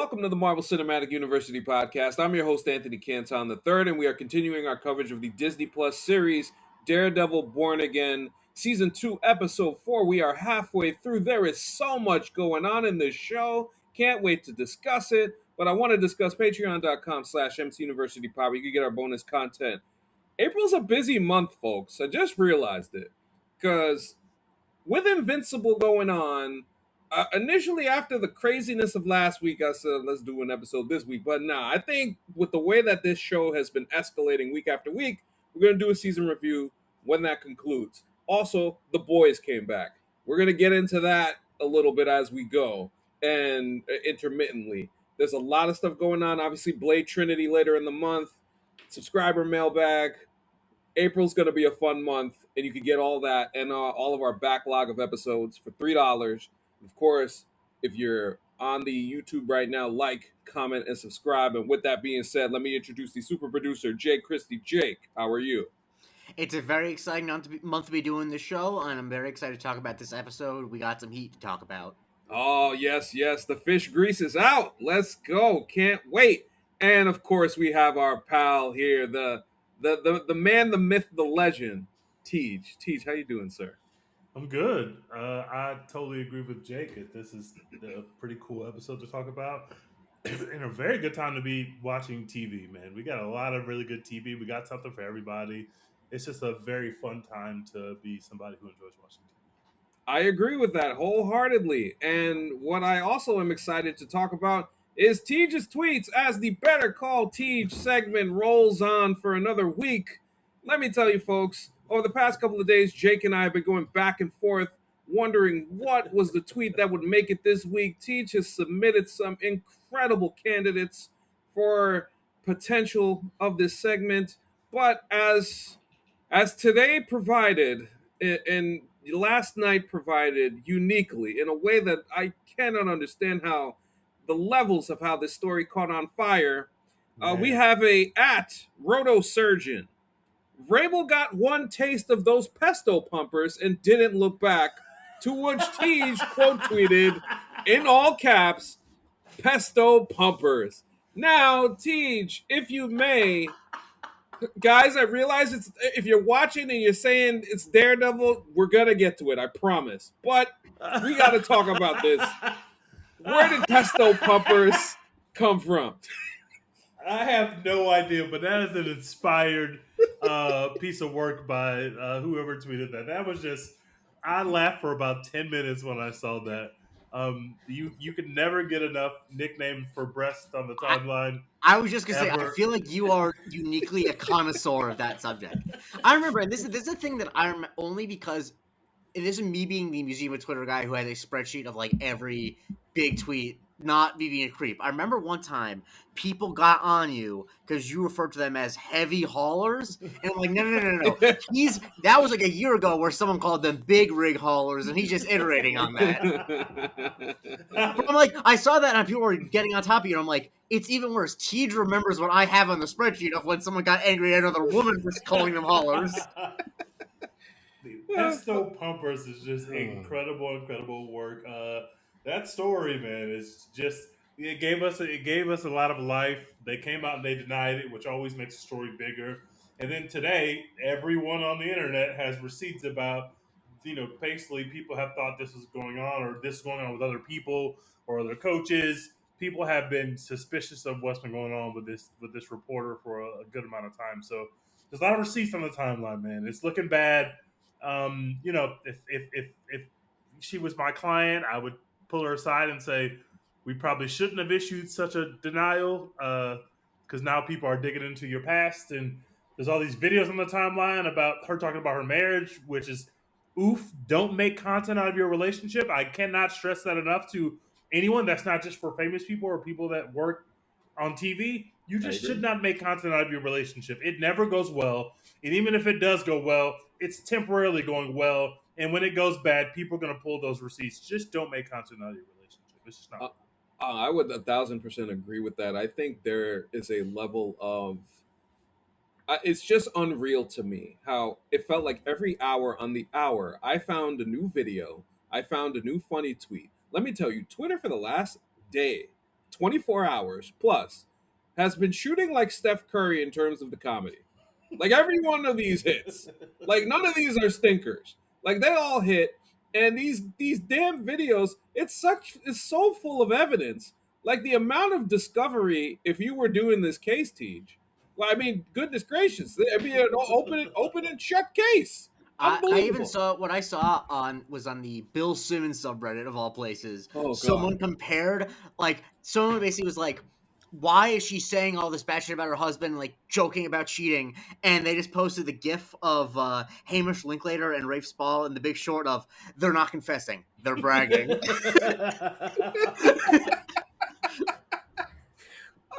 Welcome to the Marvel Cinematic University podcast. I'm your host, Anthony Canton III, and we are continuing our coverage of the Disney Plus series, Daredevil Born Again, Season 2, Episode 4. We are halfway through. There is so much going on in this show. Can't wait to discuss it, but I want to discuss patreon.com/MCUniversityPod. You can get our bonus content. April's a busy month, folks. I just realized it, because with Invincible going on, initially after the craziness of last week, I said, let's do an episode this week. But nah, I think with the way that this show has been escalating week after week, we're going to do a season review when that concludes. Also, The Boys came back. We're going to get into that a little bit as we go and intermittently. There's a lot of stuff going on. Obviously, Blade Trinity later in the month, subscriber mailbag. April's going to be a fun month, and you can get all that and all of our backlog of episodes for $3. Of course, if you're on the YouTube right now, like, comment, and subscribe. And with that being said, let me introduce the super producer, Jake Christie. Jake, how are you? It's a very exciting month to be doing this show, and I'm very excited to talk about this episode. We got some heat to talk about. Oh, yes. The fish grease is out. Let's go. Can't wait. And, of course, we have our pal here, the man, the myth, the legend, Teej. Teej, how you doing, sir? I'm good. I totally agree with Jake. This is a pretty cool episode to talk about, and a very good time to be watching TV. Man, we got a lot of really good TV. We got something for everybody. It's just a very fun time to be somebody who enjoys watching TV. I agree with that wholeheartedly. And what I also am excited to talk about is Teej's tweets as the Better Call Teej segment rolls on for another week. Let me tell you, folks, over the past couple of days, Jake and I have been going back and forth wondering what was the tweet that would make it this week. Teej has submitted some incredible candidates for potential of this segment, but as today provided and last night provided uniquely in a way that I cannot understand how the levels of how this story caught on fire. We have at Roto Surgeon. Vrabel got one taste of those pesto pumpers and didn't look back, to which Teej quote tweeted in all caps, pesto pumpers. Now, Teej, if you may, guys, I realize it's if you're watching and you're saying it's Daredevil, we're gonna get to it, I promise. But we gotta talk about this. Where did pesto pumpers come from? I have no idea, but that is an inspired piece of work by whoever tweeted that. That was just, I laughed for about 10 minutes when I saw that. You could never get enough nickname for breast on the timeline. I was just going to say, I feel like you are uniquely a connoisseur of that subject. I remember, and this is a thing that I remember only because this is me being the Museum of Twitter guy who has a spreadsheet of like every big tweet, not me being a creep. I remember one time people got on you because you referred to them as heavy haulers, and I'm like, no. That was like a year ago where someone called them big rig haulers, and he's just iterating on that. But I'm like, I saw that and people were getting on top of you, and I'm like, it's even worse. Teej remembers what I have on the spreadsheet of when someone got angry at another woman for calling them haulers. The pesto pumpers is just incredible work. That story, man, is just it gave us a lot of life. They came out and they denied it, which always makes the story bigger. And then today, everyone on the internet has receipts about, basically people have thought this was going on or this is going on with other people or other coaches. People have been suspicious of what's been going on with this reporter for a good amount of time. So there's a lot of receipts on the timeline, man. It's looking bad. If she was my client, I would pull her aside and say, we probably shouldn't have issued such a denial because now people are digging into your past. And there's all these videos on the timeline about her talking about her marriage, which is oof. Don't make content out of your relationship. I cannot stress that enough to anyone. That's not just for famous people or people that work on TV. You just should not make content out of your relationship. It never goes well. And even if it does go well, it's temporarily going well. And when it goes bad, people are going to pull those receipts. Just don't make content out of your relationship. It's just not. I would 1,000% agree with that. I think there is a level of it's just unreal to me how it felt like every hour on the hour, I found a new video. I found a new funny tweet. Let me tell you, Twitter for the last day, 24 hours plus has been shooting like Steph Curry in terms of the comedy. Like every one of these hits. Like none of these are stinkers. Like they all hit. And these damn videos, it's so full of evidence. Like the amount of discovery if you were doing this case, Teej. Well, I mean, goodness gracious. It'd be an open and shut case. I even Unbelievable. saw what I saw was on the Bill Simmons subreddit of all places. Oh Someone God. compared, like, someone basically was like, why is she saying all this bad shit about her husband, like joking about cheating? And they just posted the gif of Hamish Linklater and Rafe Spall in The Big Short of they're not confessing, they're bragging.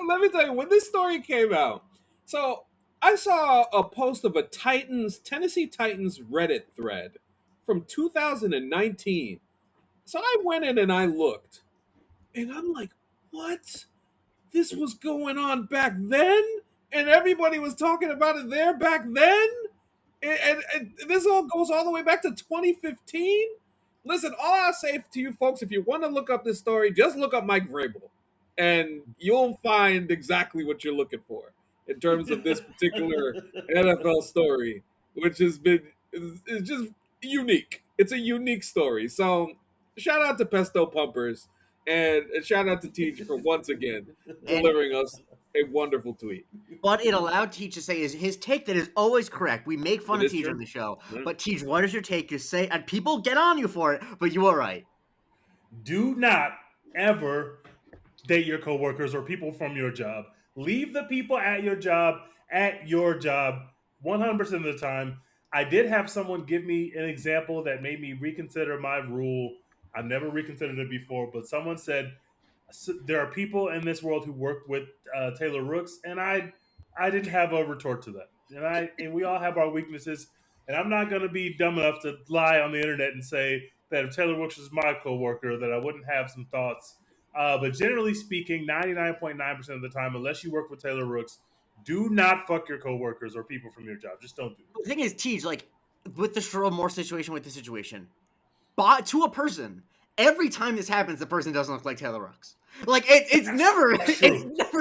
Let me tell you, when this story came out, so I saw a post of a Tennessee Titans Reddit thread from 2019. So I went in and I looked, and I'm like, what? This was going on back then? And everybody was talking about it there back then? And this all goes all the way back to 2015? Listen, all I'll say to you folks, if you want to look up this story, just look up Mike Vrabel, and you'll find exactly what you're looking for in terms of this particular NFL story, which has been is just unique. It's a unique story. So shout out to Pesto Pumpers and shout out to Teej for once again delivering us a wonderful tweet. But it allowed Teej to say his take that is always correct. We make fun It of is Teej true. on the show. Yeah. But Teej, what is your take? Just say, and people get on you for it, but you are right. Do not ever date your coworkers or people from your job. Leave the people at your job 100% of the time. I did have someone give me an example that made me reconsider my rule. I've never reconsidered it before, but someone said there are people in this world who work with Taylor Rooks, and I didn't have a retort to that. And we all have our weaknesses, and I'm not going to be dumb enough to lie on the internet and say that if Taylor Rooks was my coworker, that I wouldn't have some thoughts. But generally speaking, 99.9% of the time, unless you work with Taylor Rooks, do not fuck your coworkers or people from your job. Just don't do it. The thing is, Teej, like with the Sherrod Moore situation, with the situation, but to a person, every time this happens, the person doesn't look like Taylor Rooks. Like it's never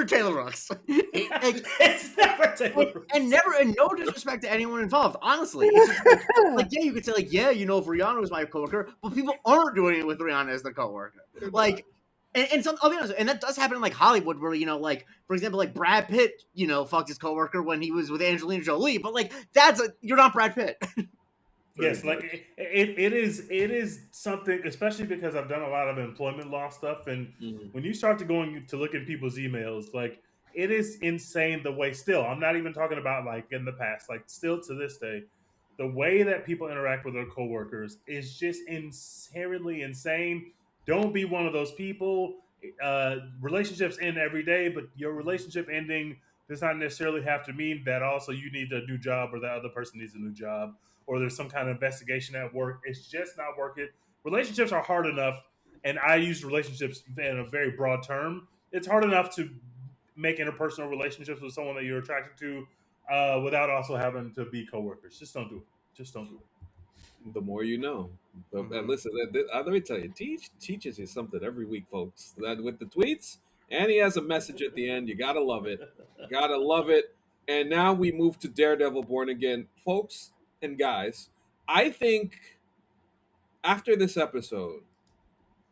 Taylor Rooks. It's never Taylor Rooks. And no disrespect to anyone involved. Honestly, it's like yeah, you could say like yeah, you know, if Rihanna was my coworker, but people aren't doing it with Rihanna as their coworker. Like. And some, I'll be honest, and that does happen in like Hollywood, where you know, like for example, like Brad Pitt, you know, fucked his coworker when he was with Angelina Jolie, but like you're not Brad Pitt. Yes, like it is something, especially because I've done a lot of employment law stuff, and when you start to look at people's emails, like it is insane the way. Still, I'm not even talking about like in the past, like still to this day, the way that people interact with their coworkers is just inherently insane. Don't be one of those people. Relationships end every day, but your relationship ending does not necessarily have to mean that also you need a new job or that other person needs a new job or there's some kind of investigation at work. It's just not working. Relationships are hard enough, and I use relationships in a very broad term. It's hard enough to make interpersonal relationships with someone that you're attracted to without also having to be coworkers. Just don't do it. Just don't do it. The more you know. But listen, let me tell you, teaches you something every week, folks. That with the tweets, and he has a message at the end. You gotta love it. You gotta love it. And now we move to Daredevil Born Again, folks and guys. I think after this episode,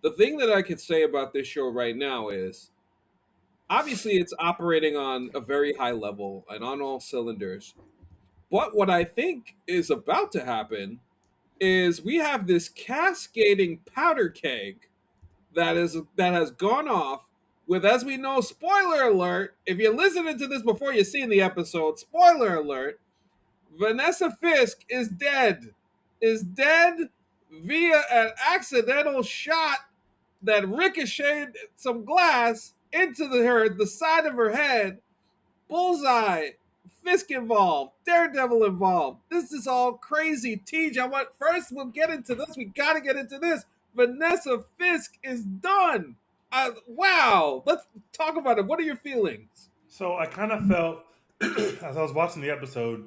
the thing that I could say about this show right now is obviously it's operating on a very high level and on all cylinders. But what I think is about to happen is we have this cascading powder keg that has gone off with, as we know, spoiler alert. If you're listening to this before you've seen the episode, spoiler alert, Vanessa Fisk is dead. Is dead via an accidental shot that ricocheted some glass into the side of her head. Bullseye, Fisk involved, Daredevil involved. This is all crazy. Teej, first we'll get into this. We got to get into this. Vanessa Fisk is done. Wow. Let's talk about it. What are your feelings? So I kind of felt as I was watching the episode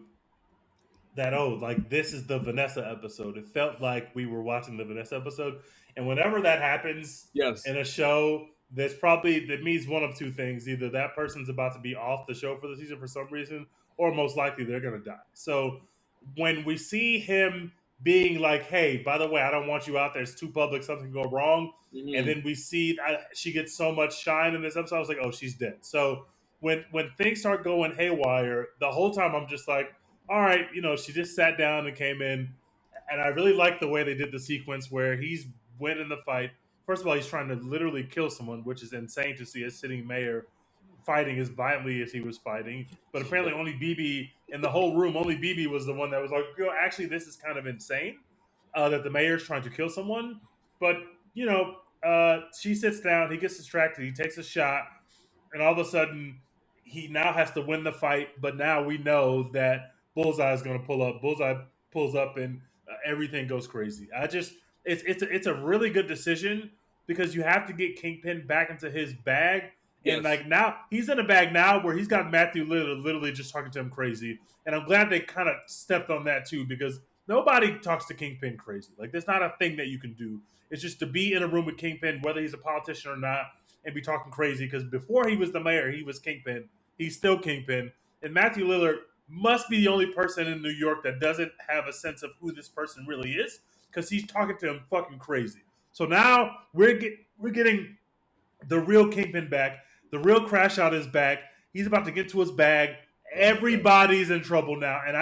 that like this is the Vanessa episode. It felt like we were watching the Vanessa episode, and whenever that happens Yes. in a show, that means one of two things: either that person's about to be off the show for the season for some reason, or most likely they're gonna die. So when we see him being like, "Hey, by the way, I don't want you out there. It's too public. Something can go wrong," and Hmm. then we see she gets so much shine in this episode, I was like, "Oh, she's dead." So when things start going haywire, the whole time I'm just like, "All right, she just sat down and came in." And I really like the way they did the sequence where he's winning the fight. First of all, he's trying to literally kill someone, which is insane to see a sitting mayor fighting as violently as he was fighting. But apparently, only BB in the whole room, only BB was the one that was like, actually, this is kind of insane that the mayor's trying to kill someone." But, she sits down, he gets distracted, he takes a shot, and all of a sudden, he now has to win the fight. But now we know that Bullseye is going to pull up. Bullseye pulls up, and everything goes crazy. It's a really good decision because you have to get Kingpin back into his bag. And Yes. like now, he's in a bag now where he's got Matthew literally just talking to him crazy. And I'm glad they kind of stepped on that too, because nobody talks to Kingpin crazy. Like, there's not a thing that you can do. It's just to be in a room with Kingpin, whether he's a politician or not, and be talking crazy. Because before he was the mayor, he was Kingpin. He's still Kingpin. And Matthew Lillard must be the only person in New York that doesn't have a sense of who this person really is, because he's talking to him fucking crazy. So now we're getting the real Kingpin back. The real Crash Out is back. He's about to get to his bag. Everybody's in trouble now, and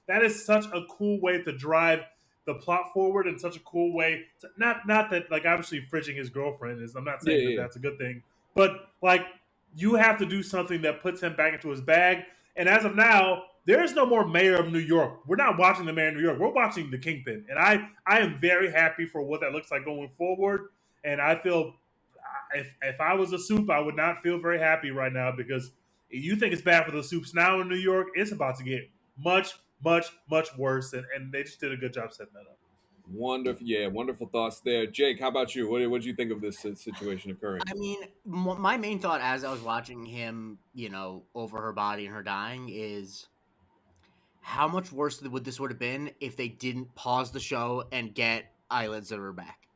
that is such a cool way to drive the plot forward, and such a cool way to, not that, like, obviously fridging his girlfriend is, I'm not Yeah, saying that yeah, that's a good thing, but like, you have to do something that puts him back into his bag. And as of now, there is no more mayor of New York. We're not watching the mayor of New York. We're watching the Kingpin, and I am very happy for what that looks like going forward. And I feel, if I was a soup, I would not feel very happy right now, because you think it's bad for the soups now in New York. It's about to get much, much, much worse, and they just did a good job setting that up. wonderful. Yeah, wonderful thoughts there, Jake. How about you? What did you think of this situation occurring? I mean, my main thought as I was watching him, over her body and her dying, is how much worse would this would have been if they didn't pause the show and get Isla Zimmer back?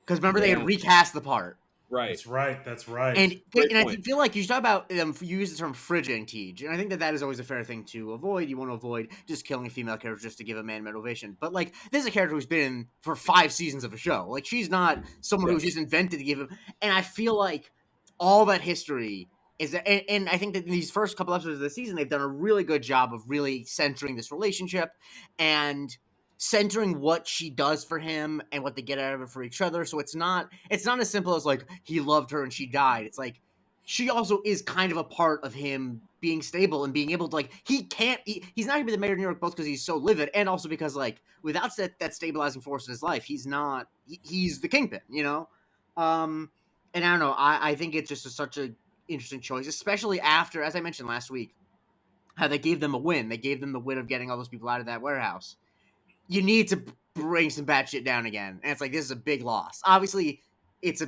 Because remember, they had Yeah, recast the part. right. That's right. That's right. And Great and I point. feel like you talk about you use the term fridging Teej, and I think that is always a fair thing to avoid. You want to avoid just killing a female character just to give a man motivation. But like, this is a character who's been in for 5 seasons of a show. Like, she's not someone who's Yes. just invented to give him. And I feel like all that history is that, and I think that in these first couple episodes of the season, they've done a really good job of really centering this relationship and centering what she does for him and what they get out of it for each other. So it's not as simple as like he loved her and she died. It's like she also is kind of a part of him being stable and being able to, like, he's not gonna be the mayor of New York, both because he's so livid and also because, like, without that stabilizing force in his life, he's the Kingpin, and I don't know, I think it's just such a interesting choice, especially after, as I mentioned last week, how they gave them a win. They gave them the win of getting all those people out of that warehouse. You need to bring some bad shit down again. And it's like, this is a big loss. Obviously, it's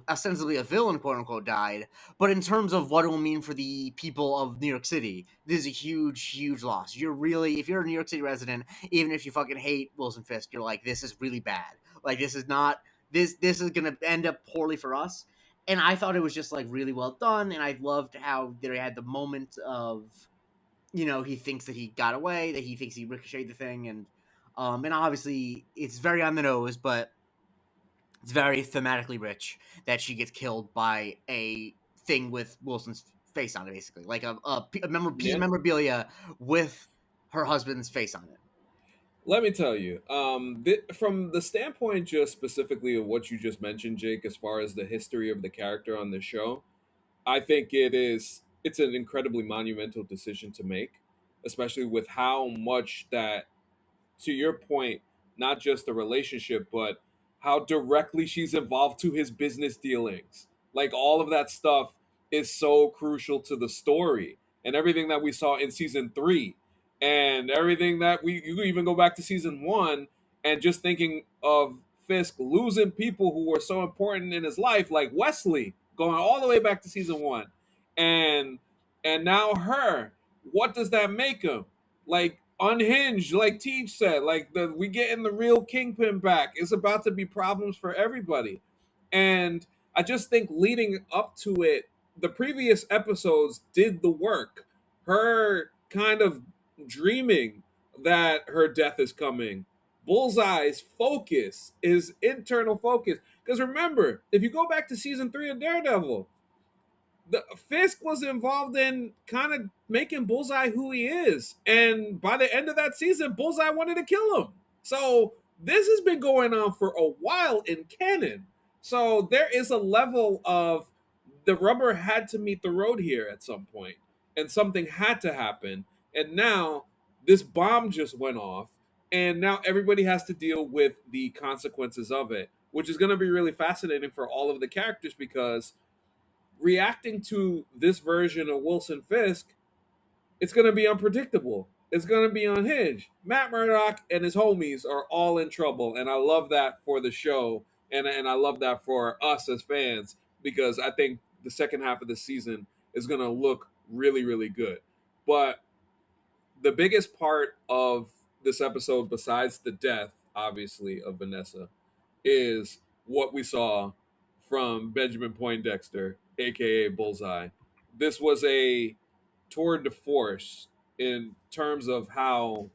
ostensibly a villain, quote unquote, died. But in terms of what it will mean for the people of New York City, this is a huge, huge loss. If you're a New York City resident, even if you fucking hate Wilson Fisk, you're like, this is really bad. Like, this is not, this is going to end up poorly for us. And I thought it was just, like, really well done. And I loved how they had the moment of, he thinks that he got away, that he thinks he ricocheted the thing, and obviously it's very on the nose, but it's very thematically rich that she gets killed by a thing with Wilson's face on it, basically, like a piece of Yeah. memorabilia with her husband's face on it. Let me tell you, from the standpoint just specifically of what you just mentioned, Jake, as far as the history of the character on the show, I think it's an incredibly monumental decision to make, especially with how much that, to your point, not just the relationship, but how directly she's involved to his business dealings. Like, all of that stuff is so crucial to the story and everything that we saw in season 3, and everything that you even go back to season 1, and just thinking of Fisk losing people who were so important in his life, like Wesley, going all the way back to season 1, and now her. What does that make him? Like, unhinged, like Teej said, like, we getting the real Kingpin back. It's about to be problems for everybody. And I just think leading up to it, the previous episodes did the work. Her kind of dreaming that her death is coming. Bullseye's focus, his internal focus. Because remember, if you go back to season 3 of Daredevil, the Fisk was involved in kind of making Bullseye who he is. And by the end of that season, Bullseye wanted to kill him. So this has been going on for a while in canon. So there is a level of the rubber had to meet the road here at some point, and something had to happen. And now this bomb just went off, and now everybody has to deal with the consequences of it, which is going to be really fascinating for all of the characters because reacting to this version of Wilson Fisk, it's going to be unpredictable. It's going to be unhinged. Matt Murdock and his homies are all in trouble, and I love that for the show, and I love that for us as fans because I think the second half of the season is going to look really, really good. But the biggest part of this episode, besides the death, obviously, of Vanessa, is what we saw from Benjamin Poindexter, aka Bullseye. This was a tour de force in terms of how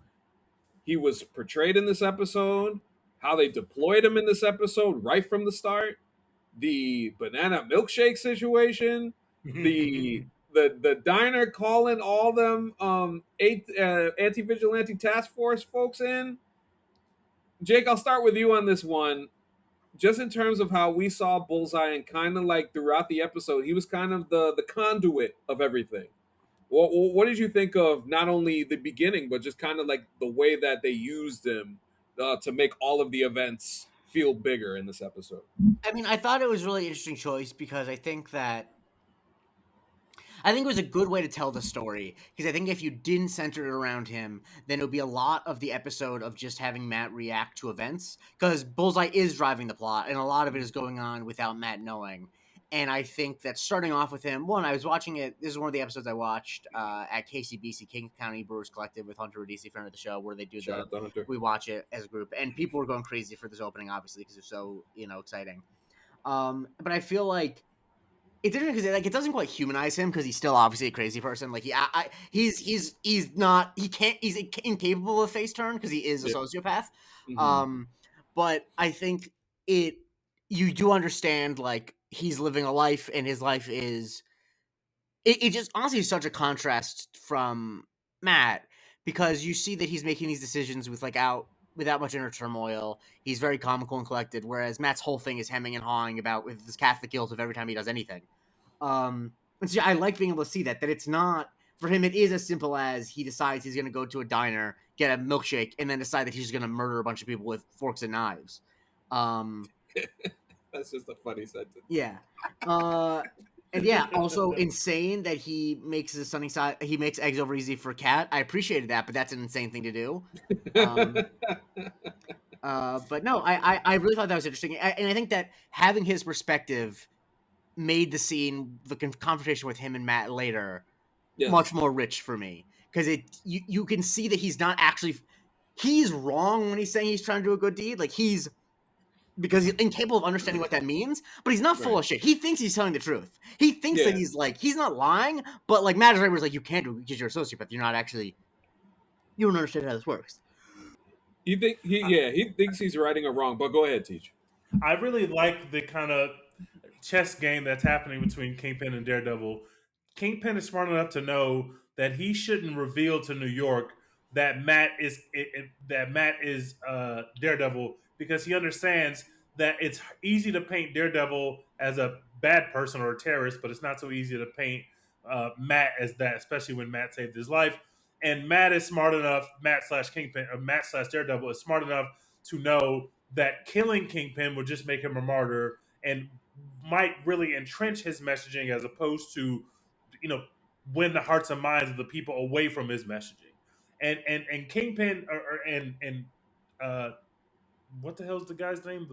he was portrayed in this episode, how they deployed him in this episode right from the start, the banana milkshake situation, the diner calling all them anti-vigilante task force folks in. Jake, I'll start with you on this one. Just in terms of how we saw Bullseye and kind of like throughout the episode, he was kind of the conduit of everything. What did you think of not only the beginning, but just kind of like the way that they used him to make all of the events feel bigger in this episode? I mean, I thought it was a really interesting choice because I think it was a good way to tell the story because I think if you didn't center it around him, then it would be a lot of the episode of just having Matt react to events because Bullseye is driving the plot and a lot of it is going on without Matt knowing. And I think that starting off with him, one, I was watching it. This is one of the episodes I watched at KCBC, King County Brewers Collective, with Hunter Radici, friend of the show, where they do we watch it as a group, and people were going crazy for this opening, obviously, because they're so exciting. But I feel like it's interesting because it doesn't quite humanize him because he's still obviously a crazy person. Like he's incapable of face turn because he is a sociopath. Mm-hmm. But I think you do understand like he's living a life and his life is it just honestly is such a contrast from Matt because you see that he's making these decisions without much inner turmoil. He's very comical and collected, whereas Matt's whole thing is hemming and hawing about with this Catholic guilt of every time he does anything. And so I like being able to see that it's not for him. It is as simple as he decides he's going to go to a diner, get a milkshake, and then decide that he's going to murder a bunch of people with forks and knives. That's just a funny sentence. Yeah. And yeah, also insane that he makes his sunny side. He makes eggs over easy for Cat. I appreciated that, but that's an insane thing to do. But no, I really thought that was interesting, and I think that having his perspective made the scene, the confrontation with him and Matt later, much more rich for me because you can see that he's wrong when he's saying he's trying to do a good deed. Like because he's incapable of understanding what that means, but he's not full of shit. He thinks he's telling the truth. He thinks that he's not lying, but like Matt was like, you can't do it because you're a sociopath. You don't understand how this works. You think he thinks he's righting a wrong, but go ahead, Teej. I really like the kind of chess game that's happening between Kingpin and Daredevil. Kingpin is smart enough to know that he shouldn't reveal to New York that Matt is Daredevil because he understands that it's easy to paint Daredevil as a bad person or a terrorist, but it's not so easy to paint Matt as that, especially when Matt saved his life. And Matt is smart enough, Matt/Kingpin, or Matt/Daredevil is smart enough to know that killing Kingpin would just make him a martyr and might really entrench his messaging as opposed to, win the hearts and minds of the people away from his messaging. And Kingpin what the hell's the guy's name?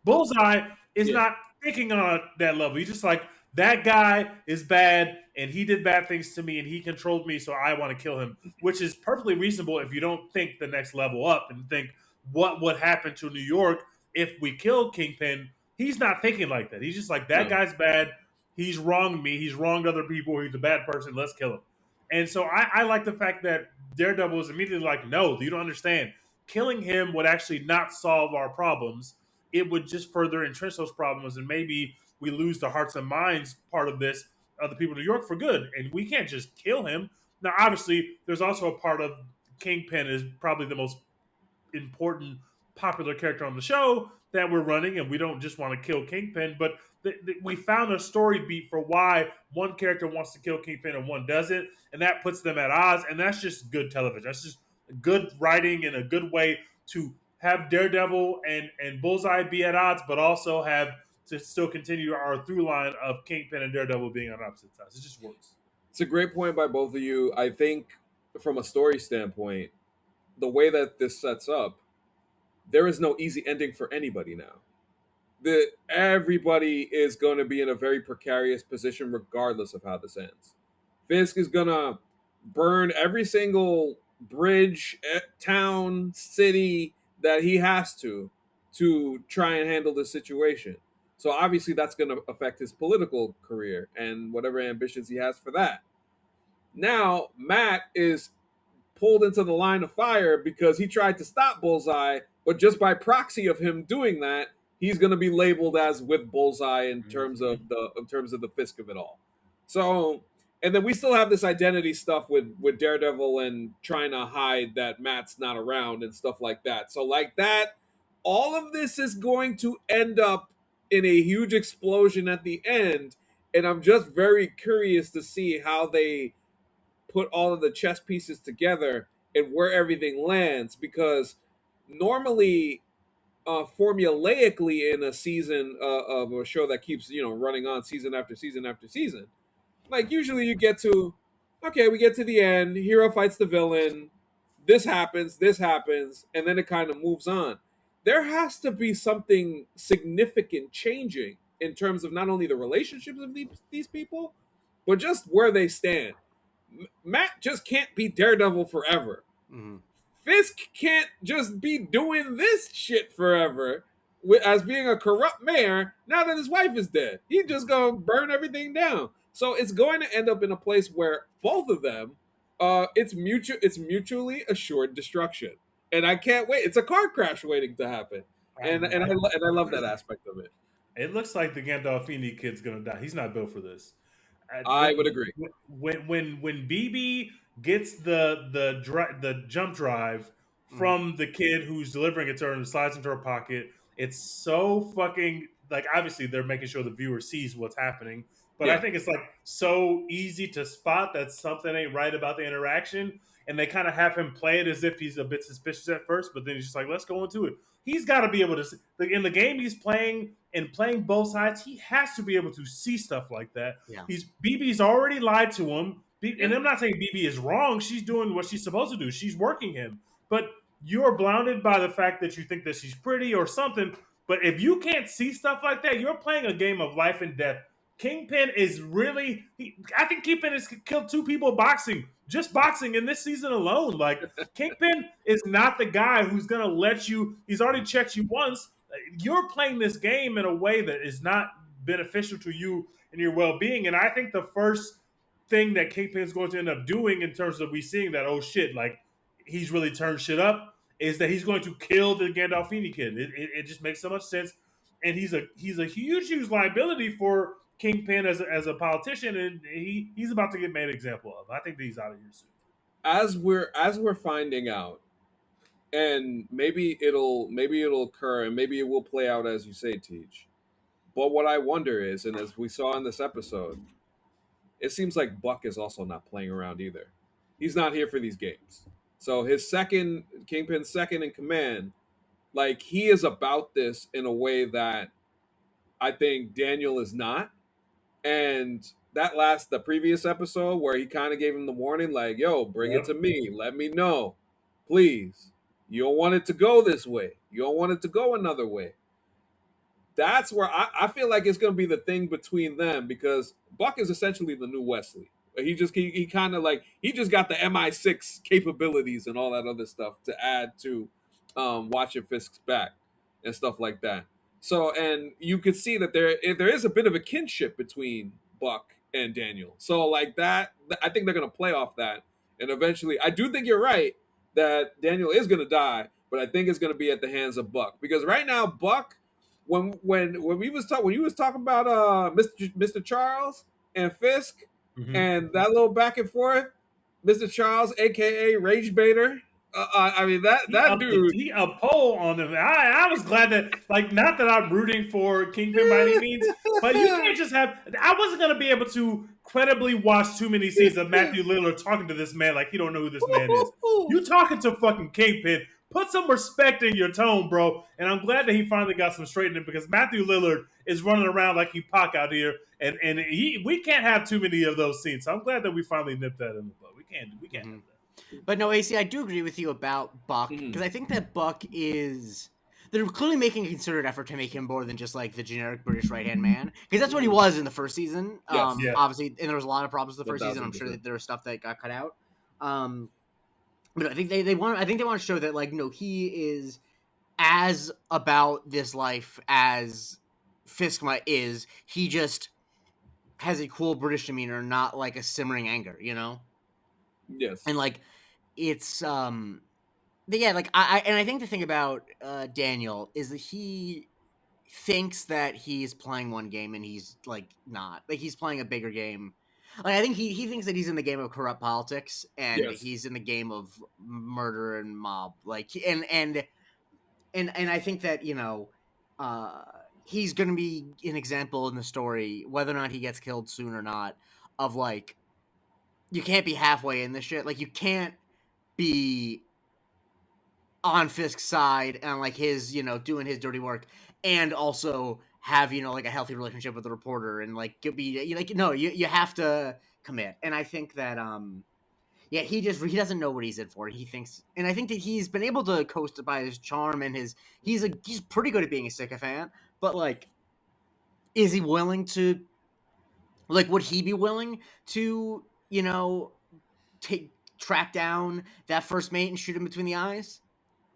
Bullseye is not thinking on that level. He's just like, that guy is bad and he did bad things to me and he controlled me, so I want to kill him, which is perfectly reasonable if you don't think the next level up and think what would happen to New York if we killed Kingpin. He's not thinking like that. He's just like, that No. guy's bad. He's wronged me. He's wronged other people. He's a bad person. Let's kill him. And so I like the fact that Daredevil is immediately like, no, you don't understand. Killing him would actually not solve our problems. It would just further entrench those problems, and maybe we lose the hearts and minds part of this of the people of New York for good. And we can't just kill him. Now, obviously, there's also a part of Kingpin is probably the most important popular character on the show that we're running, and we don't just want to kill Kingpin, but we found a story beat for why one character wants to kill Kingpin and one doesn't, and that puts them at odds, and that's just good television. That's just good writing and a good way to have Daredevil and Bullseye be at odds, but also have to still continue our through line of Kingpin and Daredevil being on opposite sides. It just works. It's a great point by both of you. I think from a story standpoint, the way that this sets up, there is no easy ending for anybody now. Everybody is going to be in a very precarious position regardless of how this ends. Fisk is going to burn every single bridge, town, city that he has to try and handle this situation. So obviously that's going to affect his political career and whatever ambitions he has for that. Now Matt is pulled into the line of fire because he tried to stop Bullseye, but just by proxy of him doing that, he's going to be labeled as with Bullseye in terms of the Fisk of it all. So, and then we still have this identity stuff with Daredevil and trying to hide that Matt's not around and stuff like that. So, like that, all of this is going to end up in a huge explosion at the end, and I'm just very curious to see how they put all of the chess pieces together and where everything lands, because normally formulaically in a season of a show that keeps running on season after season after season, like usually you get to, okay, we get to the end, hero fights the villain, this happens, and then it kind of moves on. There has to be something significant changing in terms of not only the relationships of these people, but just where they stand. Matt just can't be Daredevil forever. Mm-hmm. Fisk can't just be doing this shit forever as being a corrupt mayor now that his wife is dead. He's just gonna burn everything down. So it's going to end up in a place where both of them, it's mutually assured destruction, and I can't wait. It's a car crash waiting to happen, and I love that aspect of it. It looks like the Gandolfini kid's gonna die. He's not built for this. I would agree. When BB gets the jump drive from the kid who's delivering it to her and slides into her pocket, it's so fucking like, obviously they're making sure the viewer sees what's happening, but I think it's like so easy to spot that something ain't right about the interaction, and they kind of have him play it as if he's a bit suspicious at first, but then he's just like, let's go into it. He's got to be able to in the game he's playing and playing both sides. He has to be able to see stuff like that. Yeah. BB's already lied to him, and I'm not saying BB is wrong. She's doing what she's supposed to do. She's working him, but you're blinded by the fact that you think that she's pretty or something. But if you can't see stuff like that, you're playing a game of life and death. Kingpin is really, I think Kingpin has killed 2 people boxing, just boxing in this season alone. Like, Kingpin is not the guy who's going to let you, he's already checked you once. You're playing this game in a way that is not beneficial to you and your well-being. And I think the first thing that Kingpin is going to end up doing in terms of we seeing that, oh shit, like, he's really turned shit up, is that he's going to kill the Gandolfini kid. It just makes so much sense. And he's a huge liability for Kingpin as a politician, and he's about to get made an example of. I think that he's out of here soon. As we're finding out, and maybe it'll occur, and maybe it will play out as you say, Teej. But what I wonder is, and as we saw in this episode, it seems like Buck is also not playing around either. He's not here for these games. So Kingpin's second in command, like, he is about this in a way that I think Daniel is not. And the previous episode where he kind of gave him the warning, like, yo, bring it to me. Let me know. Please. You don't want it to go this way. You don't want it to go another way. That's where I feel like it's going to be the thing between them, because Buck is essentially the new Wesley. He kind of like, he just got the MI6 capabilities and all that other stuff to add to watching Fisk's back and stuff like that. So, and you could see that there is a bit of a kinship between Buck and Daniel. So, like that, I think they're going to play off that, and eventually, I do think you're right that Daniel is going to die, but I think it's going to be at the hands of Buck because right now, Buck, when you was talking about Mr. Charles and Fisk Mhm. and that little back and forth, Mr. Charles, aka Rage Baiter. I mean that dude. He up pole on him. I was glad that, like, not that I'm rooting for Kingpin by any means, but you can't just have. I wasn't gonna be able to credibly watch too many scenes of Matthew Lillard talking to this man like he don't know who this man is. You talking to fucking Kingpin? Put some respect in your tone, bro. And I'm glad that he finally got some straightening because Matthew Lillard is running around like he Pac out here, and we can't have too many of those scenes. So I'm glad that we finally nipped that in the bud. We can't Mhm. have that. But no, AC, I do agree with you about Buck Mhm. because I think that Buck is. They're clearly making a concerted effort to make him more than just like the generic British right hand man because that's what he was in the first season. Yes. Yeah. Obviously, and there was a lot of problems in the first season. I'm sure 1000%. that there was stuff that got cut out. But I think they want. I think they want to show that like no, he is as about this life as Fisk is. He just has a cool British demeanor, not like a simmering anger, you know. Yes. And like it's but yeah, like I think the thing about Daniel is that he thinks that he's playing one game and he's like not. Like he's playing a bigger game. Like I think he thinks that he's in the game of corrupt politics and Yes. he's in the game of murder and mob. Like and I think that, you know, he's going to be an example in the story whether or not he gets killed soon or not of like you can't be halfway in this shit. Like you can't be on Fisk's side and like his, you know, doing his dirty work and also have, you know, like a healthy relationship with the reporter and like be like no, you have to commit. And I think that yeah, he doesn't know what he's in for. He thinks and I think that he's been able to coast by his charm and his he's pretty good at being a sycophant, but like is he willing to like would he be willing to, you know, track down that first mate and shoot him between the eyes?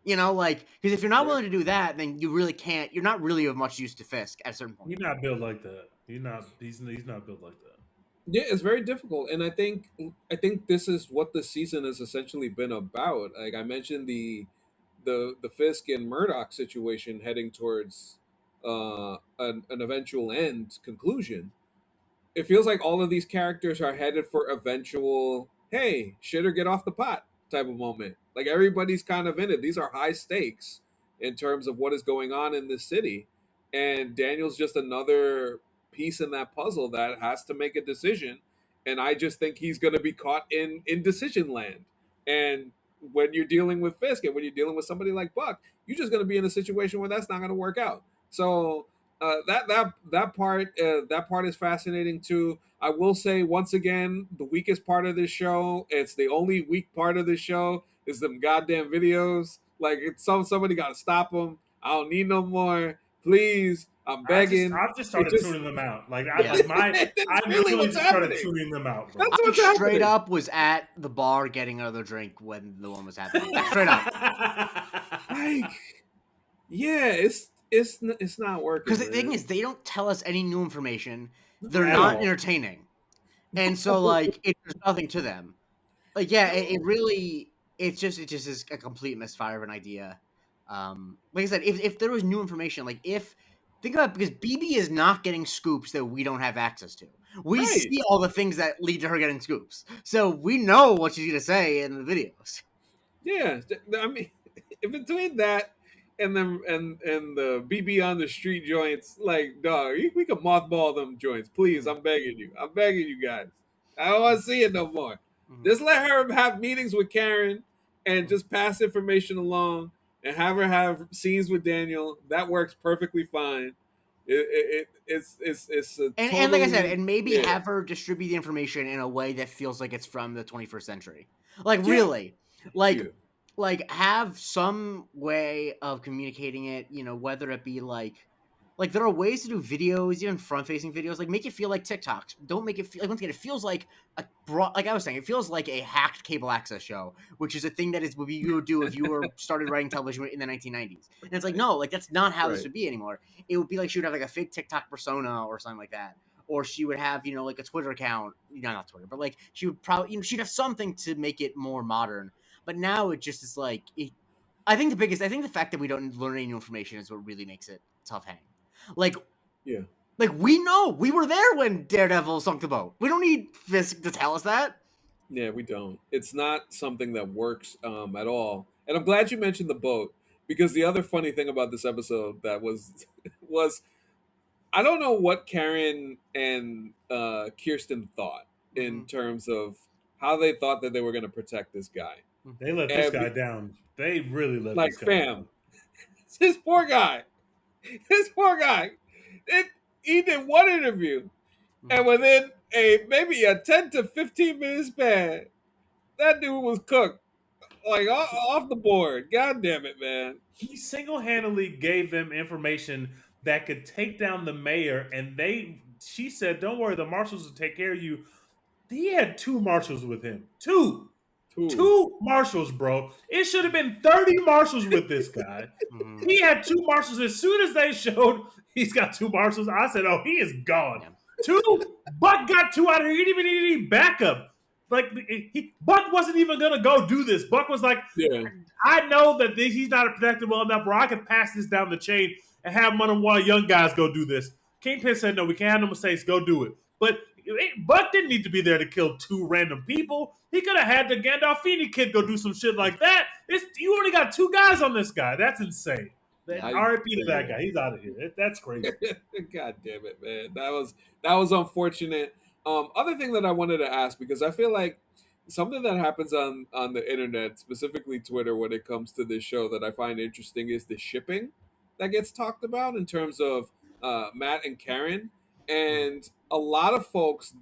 You know, like because if you're not willing to do that, then you really can't. You're not really of much use to Fisk at a certain point. He's not built like that. He's not built like that. Yeah, it's very difficult, and I think this is what the season has essentially been about. Like I mentioned, the Fisk and Murdoch situation heading towards an eventual end conclusion. It feels like all of these characters are headed for eventual hey shit or get off the pot type of moment. Like everybody's kind of in it. These are high stakes in terms of what is going on in this city, and Daniel's just another piece in that puzzle that has to make a decision. And I just think he's going to be caught in indecision land. And when you're dealing with Fisk and when you're dealing with somebody like Buck, you're just going to be in a situation where that's not going to work out. So that part is fascinating too. I will say once again, the weakest part of this show, it's the only weak part of this show, is them goddamn videos. Like it's somebody got to stop them. I don't need no more. Please, I'm begging. I've just It started just tuning them out. Like Yeah. I that's really literally what's just started happening. tuning them out, bro. That's I what's straight happening. up was at the bar getting another drink when the one was happening. Like, straight up, Like, yeah, it's not working. because the thing Man. is, they don't tell us any new information. They're At not all. entertaining, and so like there's nothing to them. Like yeah, it really it just is a complete misfire of an idea. Like I said, if there was new information, like if think about it, because BB is not getting scoops that we don't have access to. We Right. see all the things that lead to her getting scoops, so we know what she's gonna say in the videos. Yeah, I mean, in between that and the BB on the street joints, like dog, we can mothball them joints, please. I'm begging you. I'm begging you guys. I don't want to see it no more. Mhm. Just let her have meetings with Karen and just pass information along, and have her have scenes with Daniel. That works perfectly fine. It's a And like I said, totally and maybe yeah have her distribute the information in a way that feels like it's from the 21st century. Like yeah really, like yeah like have some way of communicating it. You know, whether it be like Like there are ways to do videos, even front-facing videos, like make it feel like TikToks. Don't make it feel like once again, it feels like like I was saying, it feels like a hacked cable access show, which is a thing that is what you would do if you were started writing television in the 1990s. And it's like, no, like that's not how this Right. would be anymore. It would be like she would have like a fake TikTok persona or something like that. Or she would have, like a Twitter account, not Twitter, but like she would probably, she'd have something to make it more modern. But now it just is like, I think the fact that we don't learn any new information is what really makes it tough hang. Like, Yeah. like we know we were there when Daredevil sunk the boat. We don't need Fisk to tell us that. Yeah, we don't. It's not something that works at all. And I'm glad you mentioned the boat because the other funny thing about this episode that was was I don't know what Karen and Kirsten thought in terms of how they thought that they were going to protect this guy. They let this And guy down. They really let like, this guy fam, down. this poor guy, this poor guy, he did one interview, and within maybe a 10 to 15 minute span, that dude was cooked. Like off the board. God damn it, man. He single-handedly gave them information that could take down the mayor, and she said, "Don't worry, the marshals will take care of you." He had two marshals with him. Two. Two. Two marshals, bro. It should have been 30 marshals with this guy. He had two marshals. As soon as they showed he's got two marshals, I said, "Oh, he is gone." Yeah. Two. Buck got two out of here. He didn't even need any backup. Like Buck wasn't even gonna go do this. Buck was like, Yeah. "I know that he's not protected well enough where I can pass this down the chain and have one of the young guys go do this." Kingpin said, "No, we can't have no mistakes. Go do it." But Buck didn't need to be there to kill two random people. He could have had the Gandolfini kid go do some shit like that. You only got two guys on this guy. That's insane. R.I.P. to that guy. He's out of here. That's crazy. God damn it, man. That was unfortunate. Other thing that I wanted to ask, because I feel like something that happens on the internet, specifically Twitter, when it comes to this show that I find interesting is the shipping that gets talked about in terms of Matt and Karen. And a lot of folks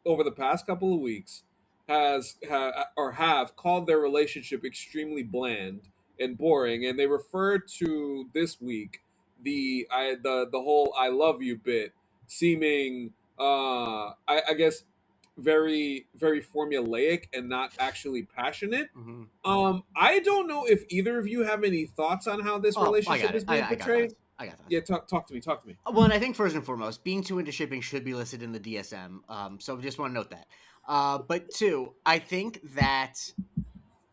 over the past couple of weeks have called their relationship extremely bland and boring, and they refer to this week the whole "I love you" bit seeming I guess very formulaic and not actually passionate. I don't know if either of you have any thoughts on how this relationship is being portrayed. I got that. Yeah, talk to me. Well, and I think first and foremost, being too into shipping should be listed in the DSM. So just want to note that. But two, I think that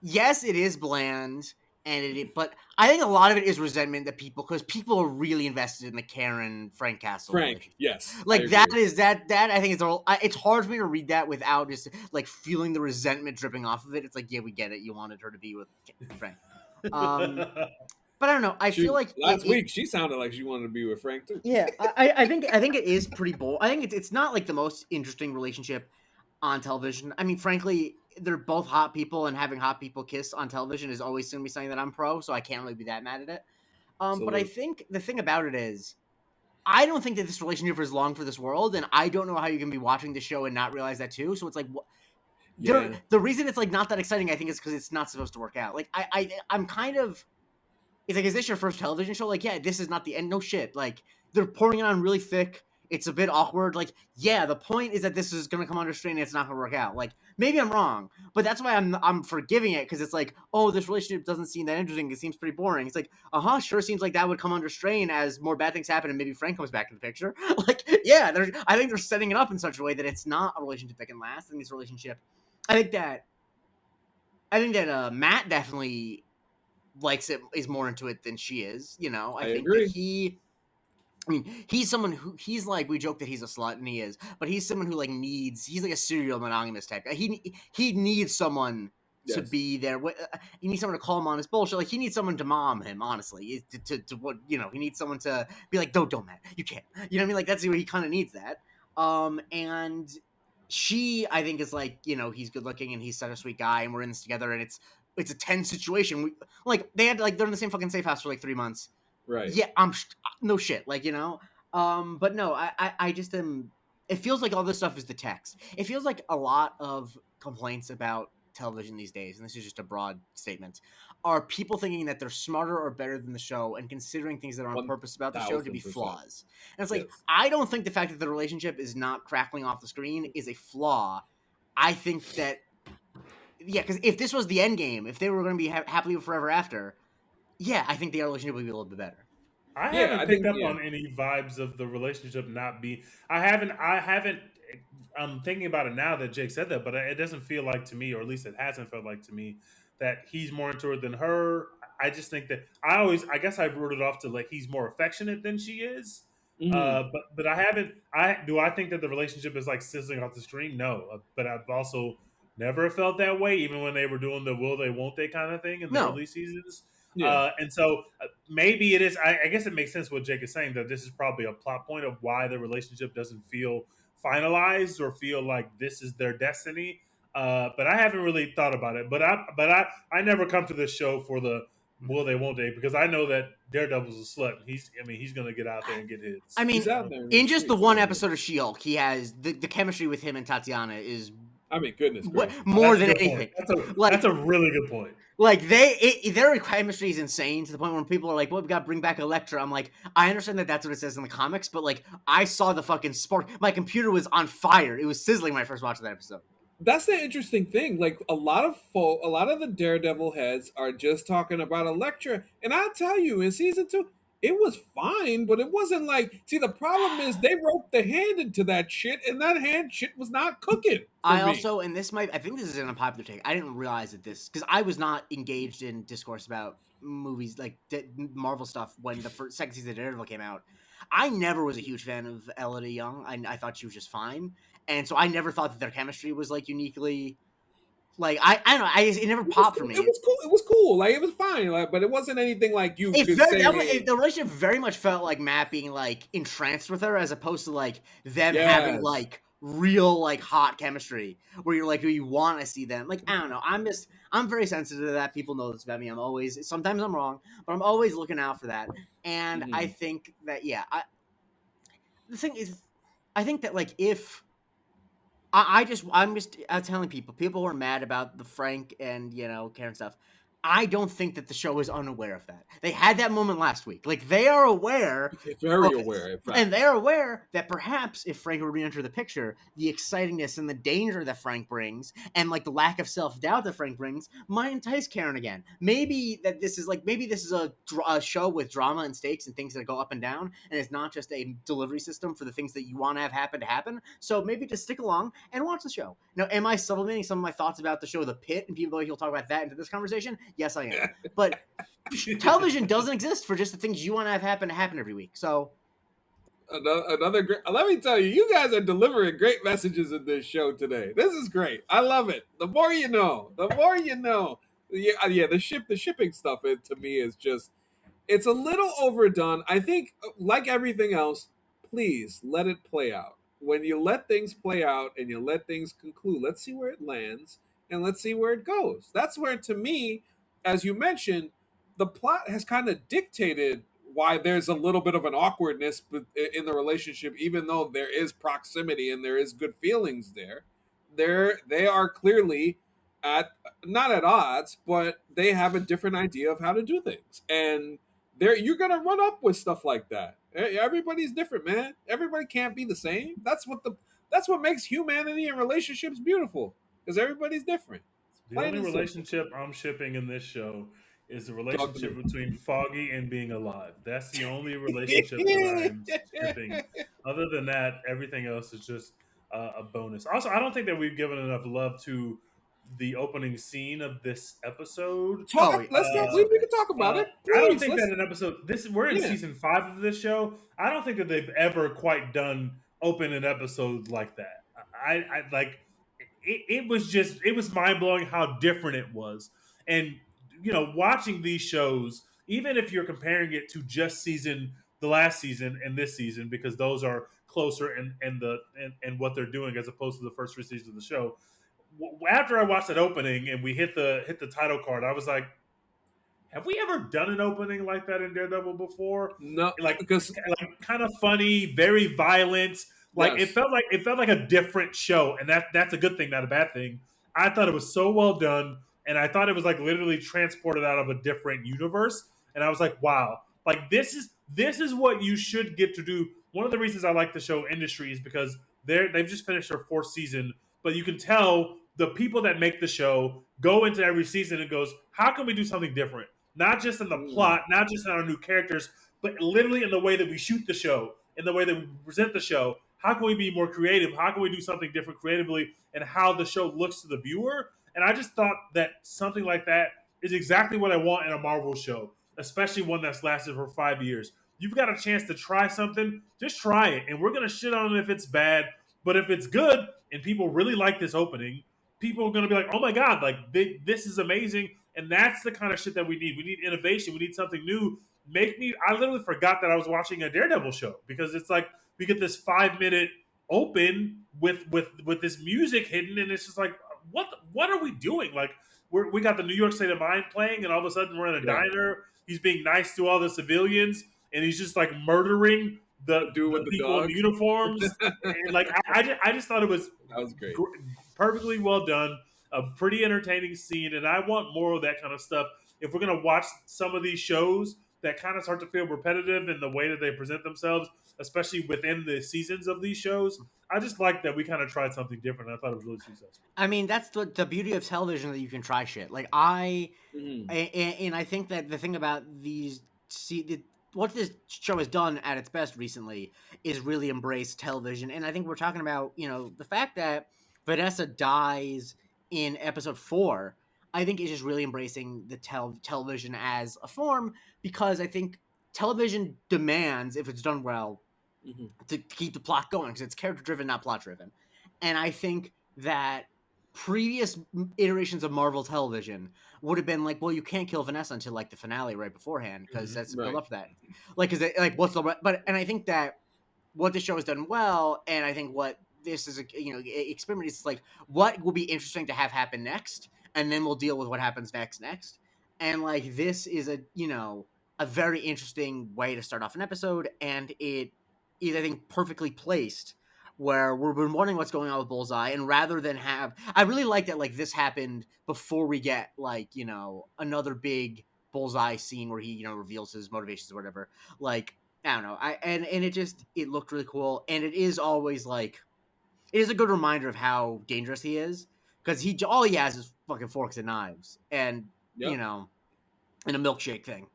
yes, it is bland, but I think a lot of it is resentment that because people are really invested in the Karen Frank Castle Frank, relationship. yes, Like that is that I think it's hard for me to read that without just like feeling the resentment dripping off of it. It's like, yeah, we get it. You wanted her to be with Frank. But I don't know. I feel like last week she sounded like she wanted to be with Frank too. Yeah, I think it is pretty bold. I think it's not like the most interesting relationship on television. I mean, frankly, they're both hot people, and having hot people kiss on television is always going to be something that I'm pro. So I can't really be that mad at it. But I think the thing about it is, I don't think that this relationship is long for this world, and I don't know how you can be watching the show and not realize that too. So it's like, the reason it's like not that exciting, I think, is because it's not supposed to work out. Like I'm kind of. It's like, is this your first television show? Like, yeah, this is not the end. No shit. Like, they're pouring it on really thick. It's a bit awkward. Like, yeah, the point is that this is going to come under strain and it's not going to work out. Like, maybe I'm wrong, but that's why I'm forgiving it, because it's like, oh, this relationship doesn't seem that interesting. It seems pretty boring. It's like, sure seems like that would come under strain as more bad things happen and maybe Frank comes back in the picture. Like, yeah, I think they're setting it up in such a way that it's not a relationship that can last. In this relationship, I think that Matt definitely likes it, is more into it than she is. I think agree. that he's someone who, he's like, we joke that he's a slut, and he is, but he's someone who like he's like a serial monogamous type. He needs someone to be there. He needs someone to call him on his bullshit. Like, he needs someone to mom him, honestly, to what, he needs someone to be like, don't Matt, you can't, you know what I mean? Like, that's where he kind of needs that. And she, I think, is like, he's good looking and he's such a sweet guy and we're in this together, and it's a tense situation. They had they're in the same fucking safe house for like 3 months. Right. Yeah, no shit. Like, but no, I just am. It feels like all this stuff is the text. It feels like a lot of complaints about television these days, and this is just a broad statement, are people thinking that they're smarter or better than the show and considering things that are on purpose about the show to be 1000%. flaws. And it's like, Yes. I don't think the fact that the relationship is not crackling off the screen is a flaw. I think that, yeah, because if this was the end game, if they were going to be happily forever after, yeah, I think the relationship would be a little bit better. I Yeah, haven't I picked think- up yeah. on any vibes of the relationship not being. I haven't. I'm thinking about it now that Jake said that, but it doesn't feel like to me, or at least it hasn't felt like to me, that he's more into her than her. I just think that I guess I've rooted off to like he's more affectionate than she is. Mhm. But I haven't. I think that the relationship is like sizzling off the screen? No, but I've also never felt that way, even when they were doing the will they won't they kind of thing in the No. early seasons. Yeah. And so maybe it is. I guess it makes sense what Jake is saying, that this is probably a plot point of why the relationship doesn't feel finalized or feel like this is their destiny. But I haven't really thought about it. But I never come to this show for the will they won't they, because I know that Daredevil's a slut. He's going to get out there and get his. I mean, He's out there in just the streets, one man. episode of She-Hulk, he has the chemistry with him and Tatiana is I mean, goodness gracious. more That's than a good anything. point. That's a really good point. Like their chemistry is insane to the point where people are like, "Well, we got to bring back Elektra." I'm like, I understand that that's what it says in the comics, but like, I saw the fucking spark. My computer was on fire. It was sizzling when I first watched that episode. That's the interesting thing. Like a lot of the Daredevil heads are just talking about Elektra, and I'll tell you, in season 2, it was fine, but it wasn't like. See, the problem is they roped the hand into that shit, and that hand shit was not cooking. I me. also, and I think this is an unpopular take. I didn't realize that because I was not engaged in discourse about movies like Marvel stuff when the second season of Daredevil came out. I never was a huge fan of Elodie Young. I thought she was just fine, and so I never thought that their chemistry was like uniquely. Like I don't know. It never popped for me. It was cool. It was cool. Like it was fine. Like, but it wasn't anything like you could say. The relationship very much felt like Matt being like entranced with her, as opposed to like them having like real like hot chemistry where you're like you want to see them. Like I don't know. I'm very sensitive to that. People know this about me. Sometimes I'm wrong, but I'm always looking out for that. And I think that the thing is, I think that like if. I'm just telling people who are mad about the Frank and Karen stuff. I don't think that the show is unaware of that. They had that moment last week. Like they are aware, very aware, in fact. and they're aware that perhaps if Frank were to re-enter the picture, the excitingness and the danger that Frank brings, and like the lack of self-doubt that Frank brings, might entice Karen again. Maybe this is a show with drama and stakes and things that go up and down, and it's not just a delivery system for the things that you want to have happen to happen. So maybe just stick along and watch the show. Now, am I sublimating some of my thoughts about the show The Pit, and people will talk about that into this conversation? Yes, I am. But television doesn't exist for just the things you want to have happen every week. So another great. Let me tell you, you guys are delivering great messages in this show today. This is great. I love it. The more you know, the more you know. Yeah. The shipping stuff, to me is just. It's a little overdone. I think, like everything else, please let it play out. When you let things play out and you let things conclude, let's see where it lands and let's see where it goes. That's where, to me, as you mentioned, the plot has kind of dictated why there's a little bit of an awkwardness in the relationship, even though there is proximity and there is good feelings there. They are clearly not at odds, but they have a different idea of how to do things, and you're gonna run up with stuff like that. Everybody's different, man. Everybody can't be the same. That's what makes humanity and relationships beautiful, because everybody's different. The only relationship I'm shipping in this show is the relationship between Foggy and being alive. That's the only relationship that I'm shipping. Other than that, everything else is just a bonus. Also, I don't think that we've given enough love to the opening scene of this episode. We can talk about it. Please, I don't think that an episode. We're in season 5 of this show. I don't think that they've ever quite done open an episode like that. I like. It was mind blowing how different it was, and watching these shows, even if you're comparing it to just the last season and this season, because those are closer and what they're doing as opposed to the first 3 seasons of the show. After I watched that opening and we hit the title card, I was like, have we ever done an opening like that in Daredevil before? No, because kind of funny, very violent. Like it felt like a different show, and that's a good thing, not a bad thing. I thought it was so well done, and I thought it was like literally transported out of a different universe. And I was like, wow, like this is what you should get to do. One of the reasons I like the show Industry is because they've just finished their fourth season, but you can tell the people that make the show go into every season and goes, how can we do something different? Not just in the plot, not just in our new characters, but literally in the way that we shoot the show, in the way that we present the show. How can we be more creative? How can we do something different creatively? And how the show looks to the viewer. And I just thought that something like that is exactly what I want in a Marvel show, especially one that's lasted for 5 years. You've got a chance to try something, just try it. And we're going to shit on it if it's bad. But if it's good and people really like this opening, people are going to be like, oh my God, like this is amazing. And that's the kind of shit that we need. We need innovation. We need something new. I literally forgot that I was watching a Daredevil show because it's like we get this 5 minute open with this music hidden, and it's just like, what are we doing? Like we got the New York State of Mind playing, and all of a sudden we're in a diner. He's being nice to all the civilians, and he's just like murdering the Dude with the people dog. in uniforms. And like I just thought it was That was great. perfectly well done, a pretty entertaining scene, and I want more of that kind of stuff. If we're gonna watch some of these shows that kind of start to feel repetitive in the way that they present themselves, especially within the seasons of these shows, I just like that we kind of tried something different. I thought it was really successful. I mean, that's the beauty of television, that you can try shit. Like and I think that the thing about what this show has done at its best recently is really embrace television. And I think we're talking about, the fact that Vanessa dies in episode 4, I think is just really embracing the television as a form, because I think television demands, if it's done well, to keep the plot going, because it's character driven, not plot driven. And I think that previous iterations of Marvel television would have been like, well, you can't kill Vanessa until like the finale right beforehand, because that's built up to that. Like, is it like what's the and I think that what the show has done well, and I think what this is experiment is like, what will be interesting to have happen next, and then we'll deal with what happens next. And like, this is a very interesting way to start off an episode, and it is, I think, perfectly placed, where we've been wondering what's going on with Bullseye, and rather than I really like that, like, this happened before we get like another big Bullseye scene where he reveals his motivations or whatever. Like, I don't know, and it looked really cool, and it is always like, it is a good reminder of how dangerous he is, because all he has is fucking forks and knives, and and a milkshake thing.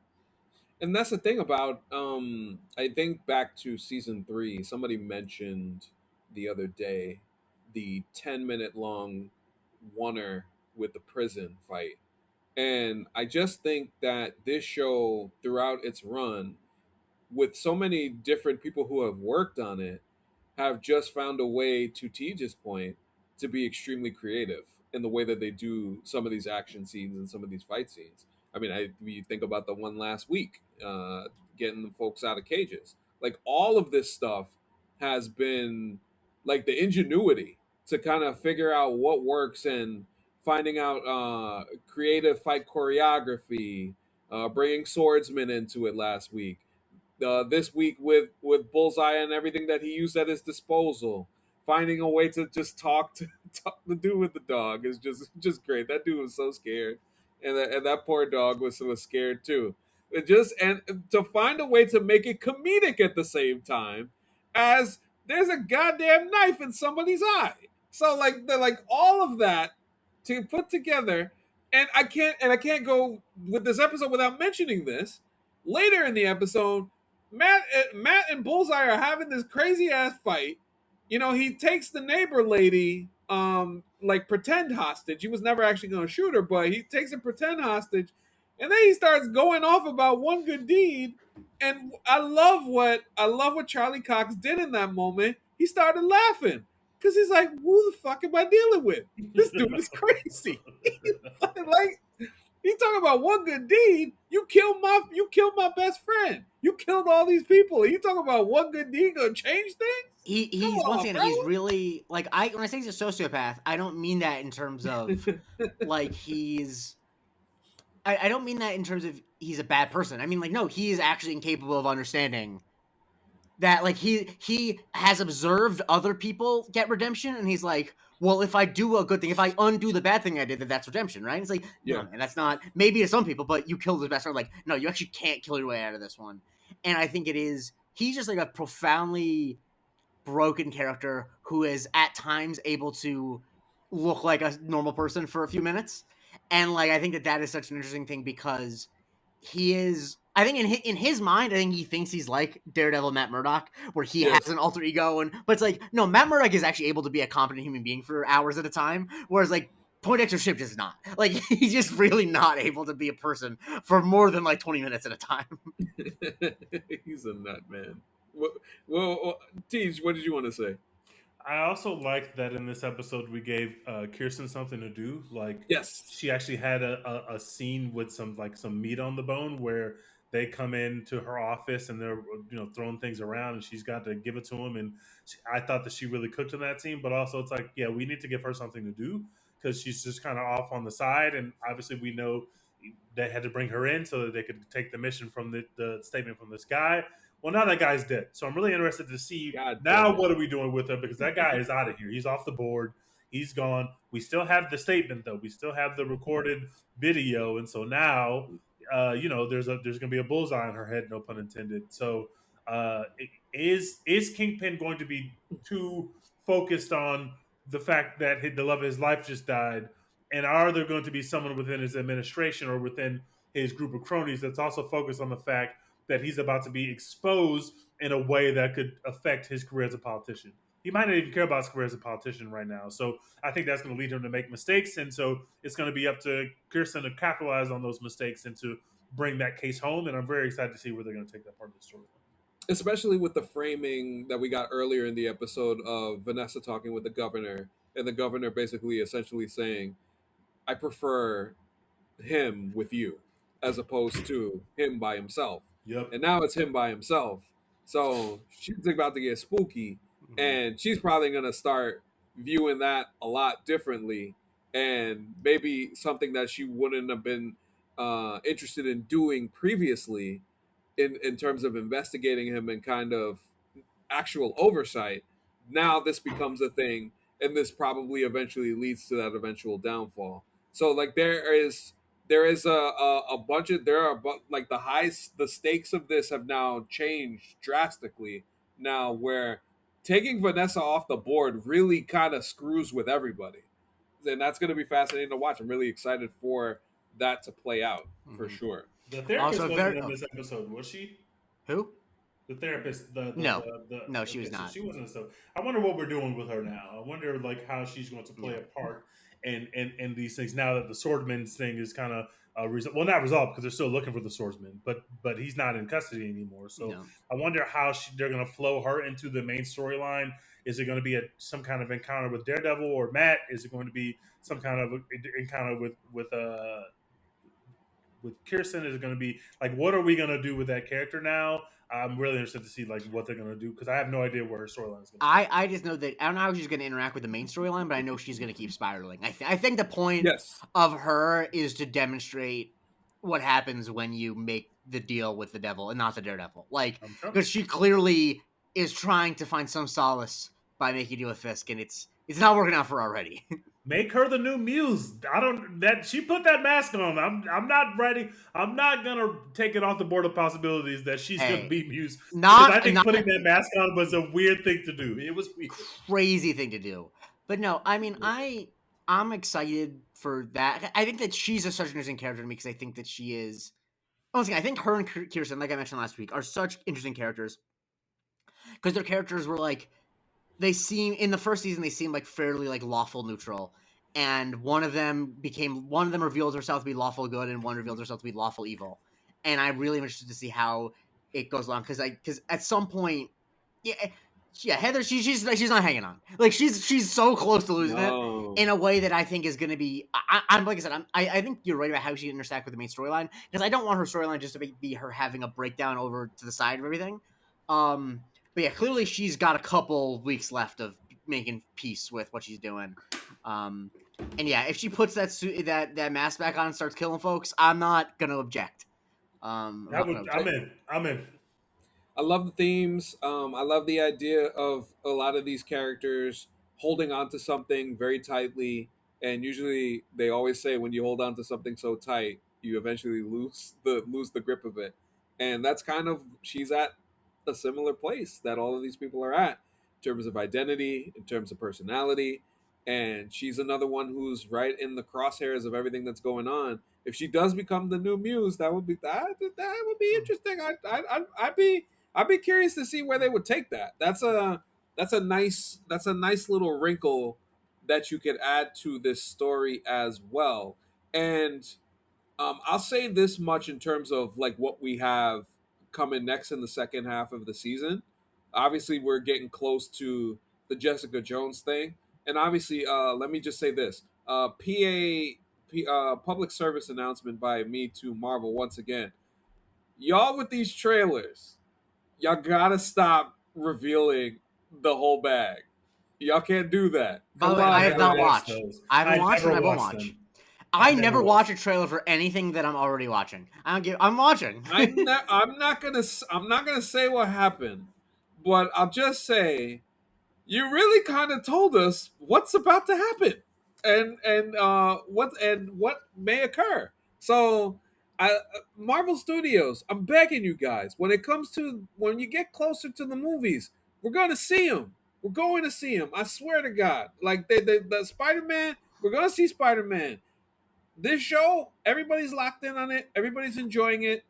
And that's the thing about I think back to season 3, somebody mentioned the other day the 10-minute long oneer with the prison fight. And I just think that this show, throughout its run, with so many different people who have worked on it, have just found a way, to Teej's point, to be extremely creative in the way that they do some of these action scenes and some of these fight scenes. I mean, we think about the one last week, getting the folks out of cages. Like, all of this stuff has been like the ingenuity to kind of figure out what works, and finding out creative fight choreography, bringing swordsmen into it last week, this week with Bullseye and everything that he used at his disposal, finding a way to just talk to the dude with the dog is just great. That dude was so scared, and that poor dog was scared too. And to find a way to make it comedic at the same time, as there's a goddamn knife in somebody's eye. So like all of that to put together, and I can't go with this episode without mentioning this. Later in the episode, Matt and Bullseye are having this crazy ass fight. He takes the neighbor lady, like, pretend hostage. He was never actually going to shoot her, but he takes a pretend hostage, and then he starts going off about one good deed. And I love what Charlie Cox did in that moment. He started laughing because he's like, "Who the fuck am I dealing with? This dude is crazy." Like, you talk about one good deed. You killed my best friend. You killed all these people. You talk about one good deed gonna change things? He's once again, he's really like, when I say he's a sociopath, I don't mean that in terms of like I don't mean that in terms of he's a bad person. I mean, like, no, he is actually incapable of understanding that, like, he has observed other people get redemption, and he's like, well, if I do a good thing, if I undo the bad thing I did, then that's redemption, right? It's like, Yeah. no, man, that's not, maybe to some people, but you killed the best friend. Like, no, you actually can't kill your way out of this one. And I think he's just like a profoundly broken character who is at times able to look like a normal person for a few minutes. And like, I think that is such an interesting thing because he is, I think in his mind, I think he thinks he's like Daredevil Matt Murdock, where he Yes. has an alter ego, but it's like, no, Matt Murdock is actually able to be a competent human being for hours at a time, whereas like Poindexter Shift is not. Like, he's just really not able to be a person for more than like 20 minutes at a time. He's a nut, man. Well, Teej, what did you want to say? I also liked that in this episode we gave Kirsten something to do. Like Yes. she actually had a scene with some meat on the bone where they come into her office and they're throwing things around and she's got to give it to him. And I thought that she really cooked in that scene. But also it's like, yeah, we need to give her something to do because she's just kind of off on the side. And obviously we know they had to bring her in so that they could take the mission from the statement from this guy. Well, now that guy's dead. So I'm really interested to see God now damn it. what are we doing with her because that guy is out of here. He's off the board. He's gone. We still have the statement though. We still have the recorded video, and so now, there's going to be a bullseye on her head. No pun intended. So, is Kingpin going to be too focused on the fact that the love of his life just died, and are there going to be someone within his administration or within his group of cronies that's also focused on the fact that he's about to be exposed in a way that could affect his career as a politician? He might not even care about his career as a politician right now. So I think that's going to lead him to make mistakes. And so it's going to be up to Kirsten to capitalize on those mistakes and to bring that case home. And I'm very excited to see where they're going to take that part of the story. Especially with the framing that we got earlier in the episode of Vanessa talking with the governor, and the governor basically essentially saying, I prefer him with you as opposed to him by himself. Yep. And now it's him by himself. So she's about to get spooky, and she's probably going to start viewing that a lot differently, and maybe something that she wouldn't have been interested in doing previously in terms of investigating him and kind of actual oversight. Now this becomes a thing, and this probably eventually leads to that eventual downfall. So like there is a bunch of there are like the stakes of this have now changed drastically now, where taking Vanessa off the board really kind of screws with everybody, and that's going to be fascinating to watch. I'm really excited for that to play out for sure. The therapist wasn't in this episode, was she? Who? The therapist, no, she was not. She wasn't. So I wonder what we're doing with her now. I wonder like how she's going to play a part in these things now that the swordsman's thing is kind of not resolved because they're still looking for the swordsman, but he's not in custody anymore. So I wonder how they're going to flow her into the main storyline. Is it going to be some kind of encounter with Daredevil or Matt? Is it going to be some kind of encounter with Kirsten? Is it going to be like what are we going to do with that character now? I'm really interested to see like what they're going to do because I have no idea where her storyline is going to be. I just know that I don't know how she's going to interact with the main storyline, but I know she's going to keep spiraling. I think the point of her is to demonstrate what happens when you make the deal with the devil and not the Daredevil. Like, because she clearly is trying to find some solace by making a deal with Fisk, and it's not working out for her already. Make her the new Muse. She put that mask on. I'm not ready. I'm not gonna take it off the board of possibilities that she's gonna be Muse. I think putting that mask on was a weird thing to do. It was weird. Crazy thing to do. But no, I mean, I'm excited for that. I think that she's such an interesting character to me because I think that she is. Once again, I think her and Kirsten, like I mentioned last week, are such interesting characters because their characters were like. They seem in the first season they seem like fairly like lawful neutral, and one of them revealed herself to be lawful good, and one revealed herself to be lawful evil. And I'm really interested to see how it goes along because at some point, Heather she's not hanging on. Like she's so close to losing it in a way that I think is going to be. I'm like I said, I think you're right about how she intersects with the main storyline because I don't want her storyline just to be her having a breakdown over to the side of everything. But yeah, clearly she's got a couple weeks left of making peace with what she's doing. And yeah, if she puts that mask back on and starts killing folks, I'm not gonna object. I'm in. I love the themes. I love the idea of a lot of these characters holding on to something very tightly, and usually they always say when you hold on to something so tight, you eventually lose the grip of it. And that's kind of she's at a similar place that all of these people are at in terms of identity, in terms of personality, and she's another one who's right in the crosshairs of everything that's going on. If she does become the new muse, that would be interesting. I'd be curious to see where they would take that. That's a nice little wrinkle that you could add to this story as well. And I'll say this much in terms of like what we have coming next in the second half of the season. Obviously, we're getting close to the Jessica Jones thing, and obviously, let me just say this: public service announcement by me to Marvel once again. Y'all with these trailers, y'all gotta stop revealing the whole bag. Y'all can't do that. By the Come way, I on, have never not guys. watched watched. those. I haven't watched and I never won't watched watch. them. I never never watched watch a trailer for anything that I'm already watching. I'm watching. I'm not gonna say what happened, but I'll just say you really kind of told us what's about to happen, and what may occur. So, Marvel Studios, I'm begging you guys, when you get closer to the movies, we're gonna see them. We're going to see them. I swear to God. Like the Spider Man, we're gonna see Spider Man. This show, everybody's locked in on it. Everybody's enjoying it.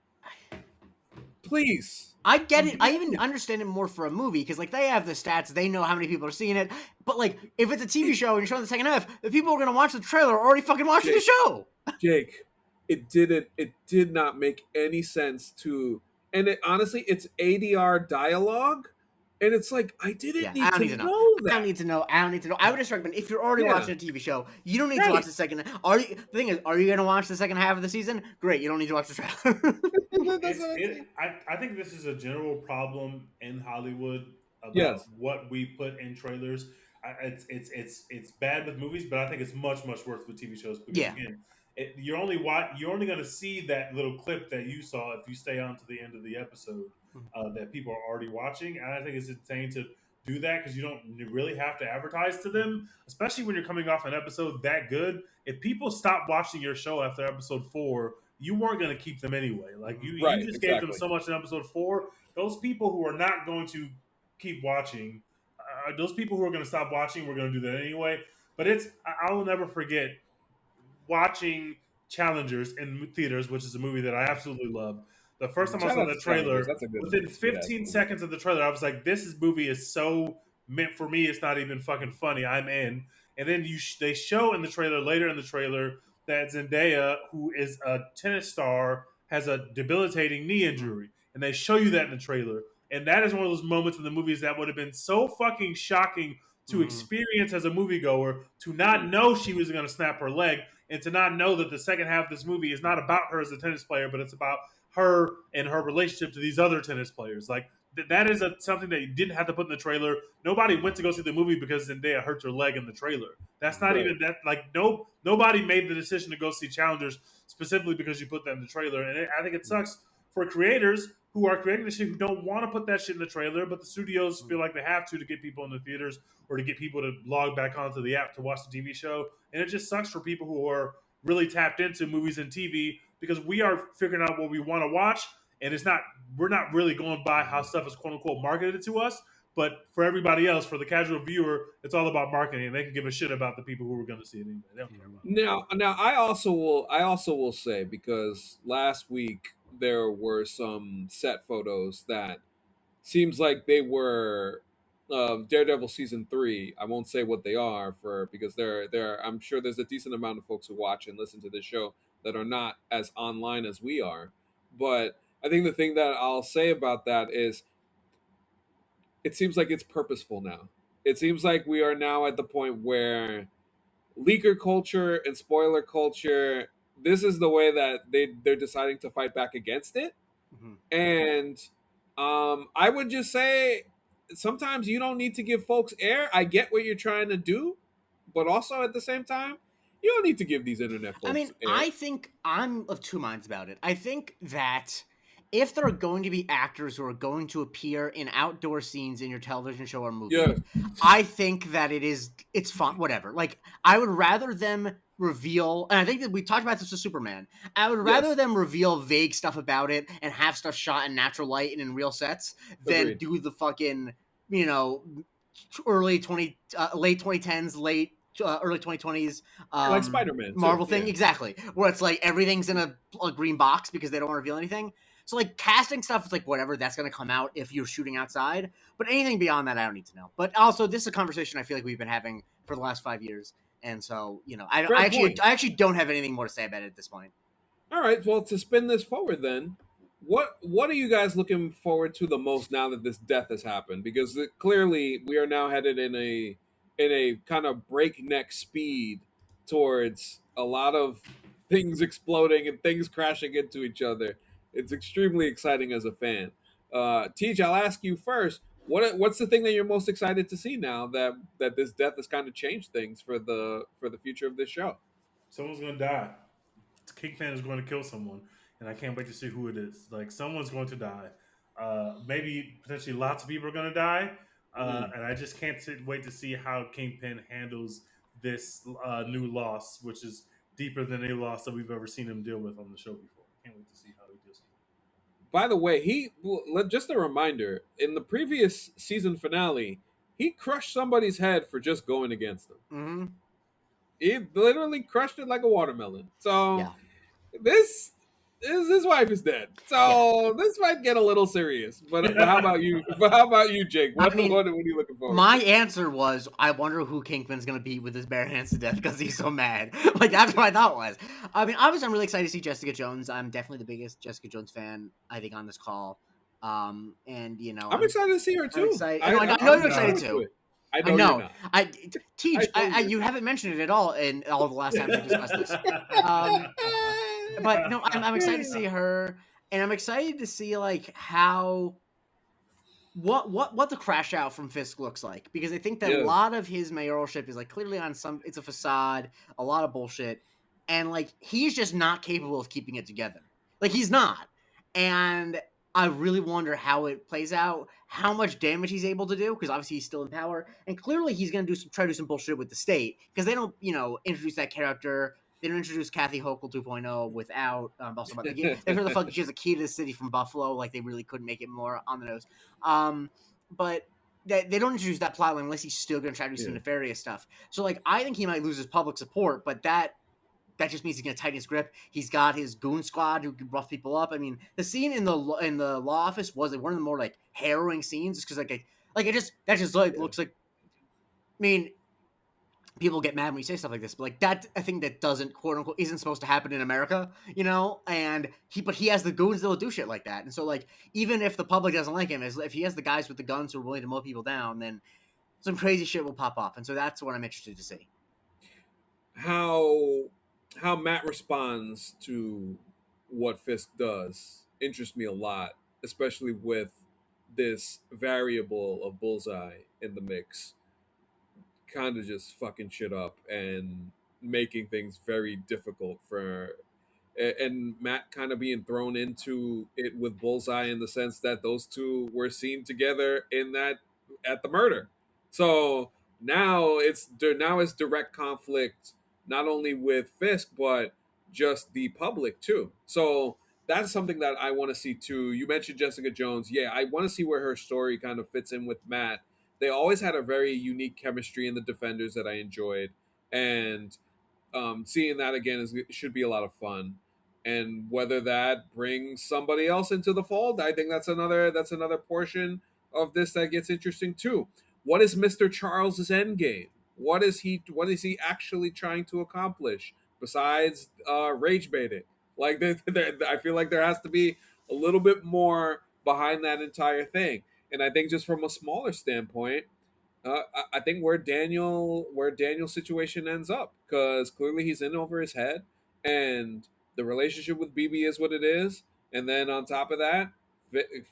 Please. I get I'm it. I begging even you. understand it more for a movie because like they have the stats, they know how many people are seeing it. But like if it's a TV show and you're showing the second half, the people who are gonna watch the trailer are already fucking watching the Jake, show. Jake, it did not make any sense to, and it honestly, it's ADR dialogue, and it's like I didn't Yeah, I need don't to need to know. know I don't that. need to know. I don't need to know. I would just recommend if you're already Yeah, watching a TV show, you don't need to watch right. the second. The thing is, are you gonna watch the second half of the season? Great, you don't need to watch the trailer. That's what I'm saying. I think this is a general problem in Hollywood about Yes, what we put in trailers. It's bad with movies, but I think it's much worse with TV shows because Yeah. again, you're only going to see that little clip that you saw if you stay on to the end of the episode that people are already watching, and I think it's insane to do that because you don't really have to advertise to them, especially when you're coming off an episode that good. If people stop watching your show after episode 4, you weren't going to keep them anyway. Like you right, just gave them exactly. so much in episode 4. Those people who are not going to keep watching, those people who are going to stop watching, we're going to do that anyway. But I will never forget watching Challengers in theaters, which is a movie that I absolutely love. The first time I Shout saw out to that Challengers. trailer, That's a within good ass 15 movie. seconds of the trailer, I was like, "This movie is so meant for me. It's not even fucking funny. I'm in." And then they show in the trailer later in the trailer that Zendaya, who is a tennis star, has a debilitating knee injury, and they show you that in the trailer. And that is one of those moments in the movies that would have been so fucking shocking to experience as a moviegoer to not know she was going to snap her leg and to not know that the second half of this movie is not about her as a tennis player, but it's about her and her relationship to these other tennis players. Like that is something that you didn't have to put in the trailer. Nobody went to go see the movie because Zendaya hurt her leg in the trailer. That's not Right. even that. Like nobody made the decision to go see Challengers specifically because you put that in the trailer. And I think it sucks for creators who are creating the shit who don't want to put that shit in the trailer, but the studios feel like they have to get people in the theaters or to get people to log back onto the app to watch the TV show. And it just sucks for people who are really tapped into movies and TV because we are figuring out what we want to watch, and we're not really going by how stuff is quote unquote marketed to us. But for everybody else, for the casual viewer, it's all about marketing, and they can give a shit about the people who are going to see it anyway. They don't care about it. Now, I also will say because last week there were some set photos that seems like they were Daredevil season 3. I won't say what they are for because there. I'm sure there's a decent amount of folks who watch and listen to this show that are not as online as we are. But I think the thing that I'll say about that is it seems like it's purposeful now. It seems like we are now at the point where leaker culture and spoiler culture, this is the way that they're deciding to fight back against it. And I would just say sometimes you don't need to give folks air. I get what you're trying to do, but also at the same time, you don't need to give these internet I folks mean, air. I think I'm of two minds about it. I think that if there are going to be actors who are going to appear in outdoor scenes in your television show or movie, Yeah. I think that it's fun. Whatever. Like, I would rather them reveal, and I think that we talked about this with Superman. I would rather Yes. them reveal vague stuff about it and have stuff shot in natural light and in real sets than Agreed. do the fucking, late 2010s, early 2020s Like Spider-Man too. Marvel thing. Yeah. Exactly. Where it's like everything's in a green box because they don't want to reveal anything. So like casting stuff is like whatever, that's gonna come out if you're shooting outside. But anything beyond that, I don't need to know. But also, this is a conversation I feel like we've been having for the last 5 years, and so Fair point. I actually don't have anything more to say about it at this point. All right. Well, to spin this forward, then, what are you guys looking forward to the most now that this death has happened? Because clearly we are now headed in a kind of breakneck speed towards a lot of things exploding and things crashing into each other. It's extremely exciting as a fan. Teej, I'll ask you first. What's the thing that you're most excited to see now that this death has kind of changed things for the future of this show? Someone's gonna die. Kingpin is going to kill someone, and I can't wait to see who it is. Like, someone's going to die. Maybe potentially lots of people are going to die, and I just can't wait to see how Kingpin handles this new loss, which is deeper than any loss that we've ever seen him deal with on the show before. I can't wait to see how he deals with it. By the way, just a reminder, in the previous season finale, he crushed somebody's head for just going against him. Mm-hmm. He literally crushed it like a watermelon. So Yeah. this his wife is dead. So this might get a little serious. But how about you? But how about you, Jake? What are you looking for? My answer was, I wonder who Kingpin's gonna beat with his bare hands to death because he's so mad. Like, that's what I thought was. I mean, obviously, I'm really excited to see Jessica Jones. I'm definitely the biggest Jessica Jones fan, I think, on this call. And I'm excited to see her too. I'm excited. I know you're excited too. I know you're not. Teej, you haven't mentioned it at all in all the last times we discussed this. But no, I'm excited to see her, and I'm excited to see like how what the crash out from Fisk looks like, because I think that a lot of his mayoralship is like clearly on it's a facade, a lot of bullshit, and like he's just not capable of keeping it together. Like, he's not, and I really wonder how it plays out, how much damage he's able to do, because obviously he's still in power, and clearly he's going to try to do some bullshit with the state, because they don't, introduce that character. They don't introduce Kathy Hochul 2.0 without also about the the fuck she has a key to the city from Buffalo. Like, they really couldn't make it more on the nose. But they don't introduce that plotline unless he's still going to try to do some nefarious stuff. So like, I think he might lose his public support, but that just means he's going to tighten his grip. He's got his goon squad who can rough people up. I mean, the scene in the law office was like one of the more like harrowing scenes, just because looks like. I mean, people get mad when we say stuff like this, but like that, I think that doesn't, quote unquote, isn't supposed to happen in America, and he has the goons that'll do shit like that. And so like, even if the public doesn't like him, if he has the guys with the guns who are willing to mow people down, then some crazy shit will pop off. And so that's what I'm interested to see. How Matt responds to what Fisk does interests me a lot, especially with this variable of Bullseye in the mix, kind of just fucking shit up and making things very difficult for, and Matt kind of being thrown into it with Bullseye in the sense that those two were seen together at the murder. So now it's direct conflict, not only with Fisk but just the public too. So that's something that I want to see too. You mentioned Jessica Jones. Yeah, I want to see where her story kind of fits in with Matt. They always had a very unique chemistry in the Defenders that I enjoyed, and seeing that again should be a lot of fun. And whether that brings somebody else into the fold, I think that's another portion of this that gets interesting too. What is Mr. Charles's end game? What is he actually trying to accomplish besides rage baiting? Like, I feel like there has to be a little bit more behind that entire thing. And I think just from a smaller standpoint, I think where Daniel's situation ends up, because clearly he's in over his head, and the relationship with BB is what it is. And then on top of that,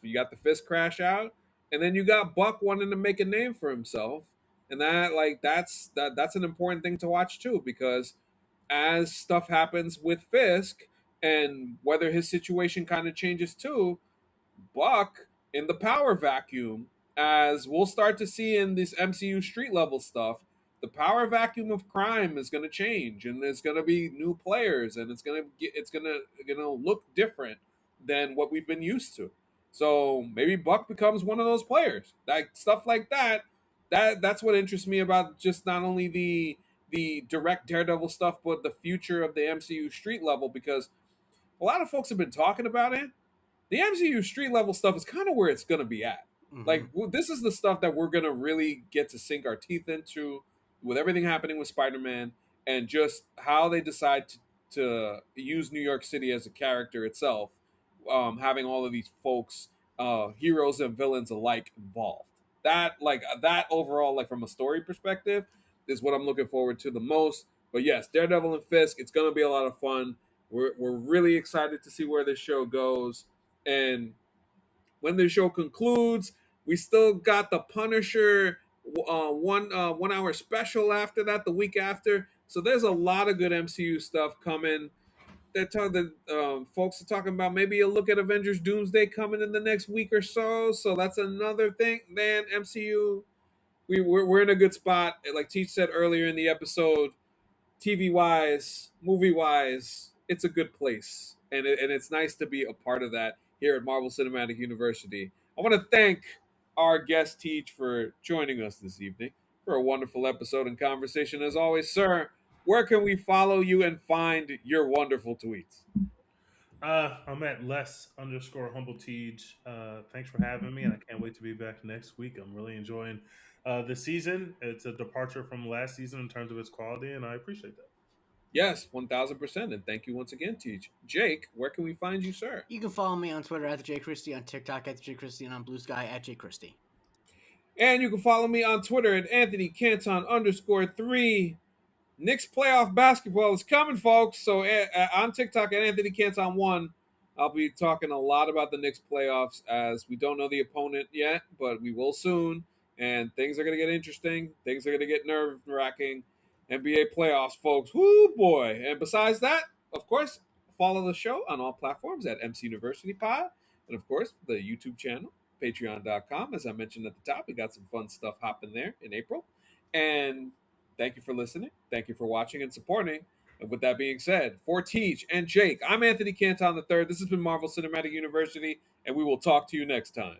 you got the Fisk crash out, and then you got Buck wanting to make a name for himself, and that's an important thing to watch too, because as stuff happens with Fisk and whether his situation kind of changes too, Buck in the power vacuum, as we'll start to see in this MCU street level stuff. The power vacuum of crime is going to change, and there's going to be new players, and it's going to look different than what we've been used to. So maybe Buck becomes one of those players, like stuff like that. That's what interests me about just not only the direct Daredevil stuff, but the future of the MCU street level, because a lot of folks have been talking about it. The MCU street level stuff is kind of where it's going to be at. Mm-hmm. Like, this is the stuff that we're going to really get to sink our teeth into with everything happening with Spider-Man, and just how they decide to use New York City as a character itself, having all of these folks, heroes and villains alike, involved. That overall, like from a story perspective, is what I'm looking forward to the most. But yes, Daredevil and Fisk, it's going to be a lot of fun. We're really excited to see where this show goes. And when the show concludes, we still got the Punisher 1 hour special after that, the week after. So there's a lot of good MCU stuff coming. Folks are talking about maybe a look at Avengers Doomsday coming in the next week or so. So that's another thing. Man, MCU, we're in a good spot. Like Teach said earlier in the episode, TV wise, movie wise, it's a good place, and it's nice to be a part of that here at Marvel Cinematic University. I want to thank our guest Teej for joining us this evening for a wonderful episode and conversation. As always, sir, where can we follow you and find your wonderful tweets? I'm at less_humble thanks for having me, and I can't wait to be back next week. I'm really enjoying the season. It's a departure from last season in terms of its quality, and I appreciate that. Yes, 1000%. And thank you once again, Teej. Jake, where can we find you, sir? You can follow me on Twitter at @JChristie, on TikTok at @JChristie, and on Blue Sky at @JChristie. And you can follow me on Twitter at Anthony Canton_3. Knicks playoff basketball is coming, folks. So on TikTok at Anthony Canton1, I'll be talking a lot about the Knicks playoffs, as we don't know the opponent yet, but we will soon. And things are going to get interesting. Things are going to get nerve wracking. NBA playoffs, folks. Whoo, boy. And besides that, of course, follow the show on all platforms at MC University Pod. And of course, the YouTube channel, patreon.com. As I mentioned at the top, we got some fun stuff hopping there in April. And thank you for listening. Thank you for watching and supporting. And with that being said, for Teej and Jake, I'm Anthony Canton III. This has been Marvel Cinematic University, and we will talk to you next time.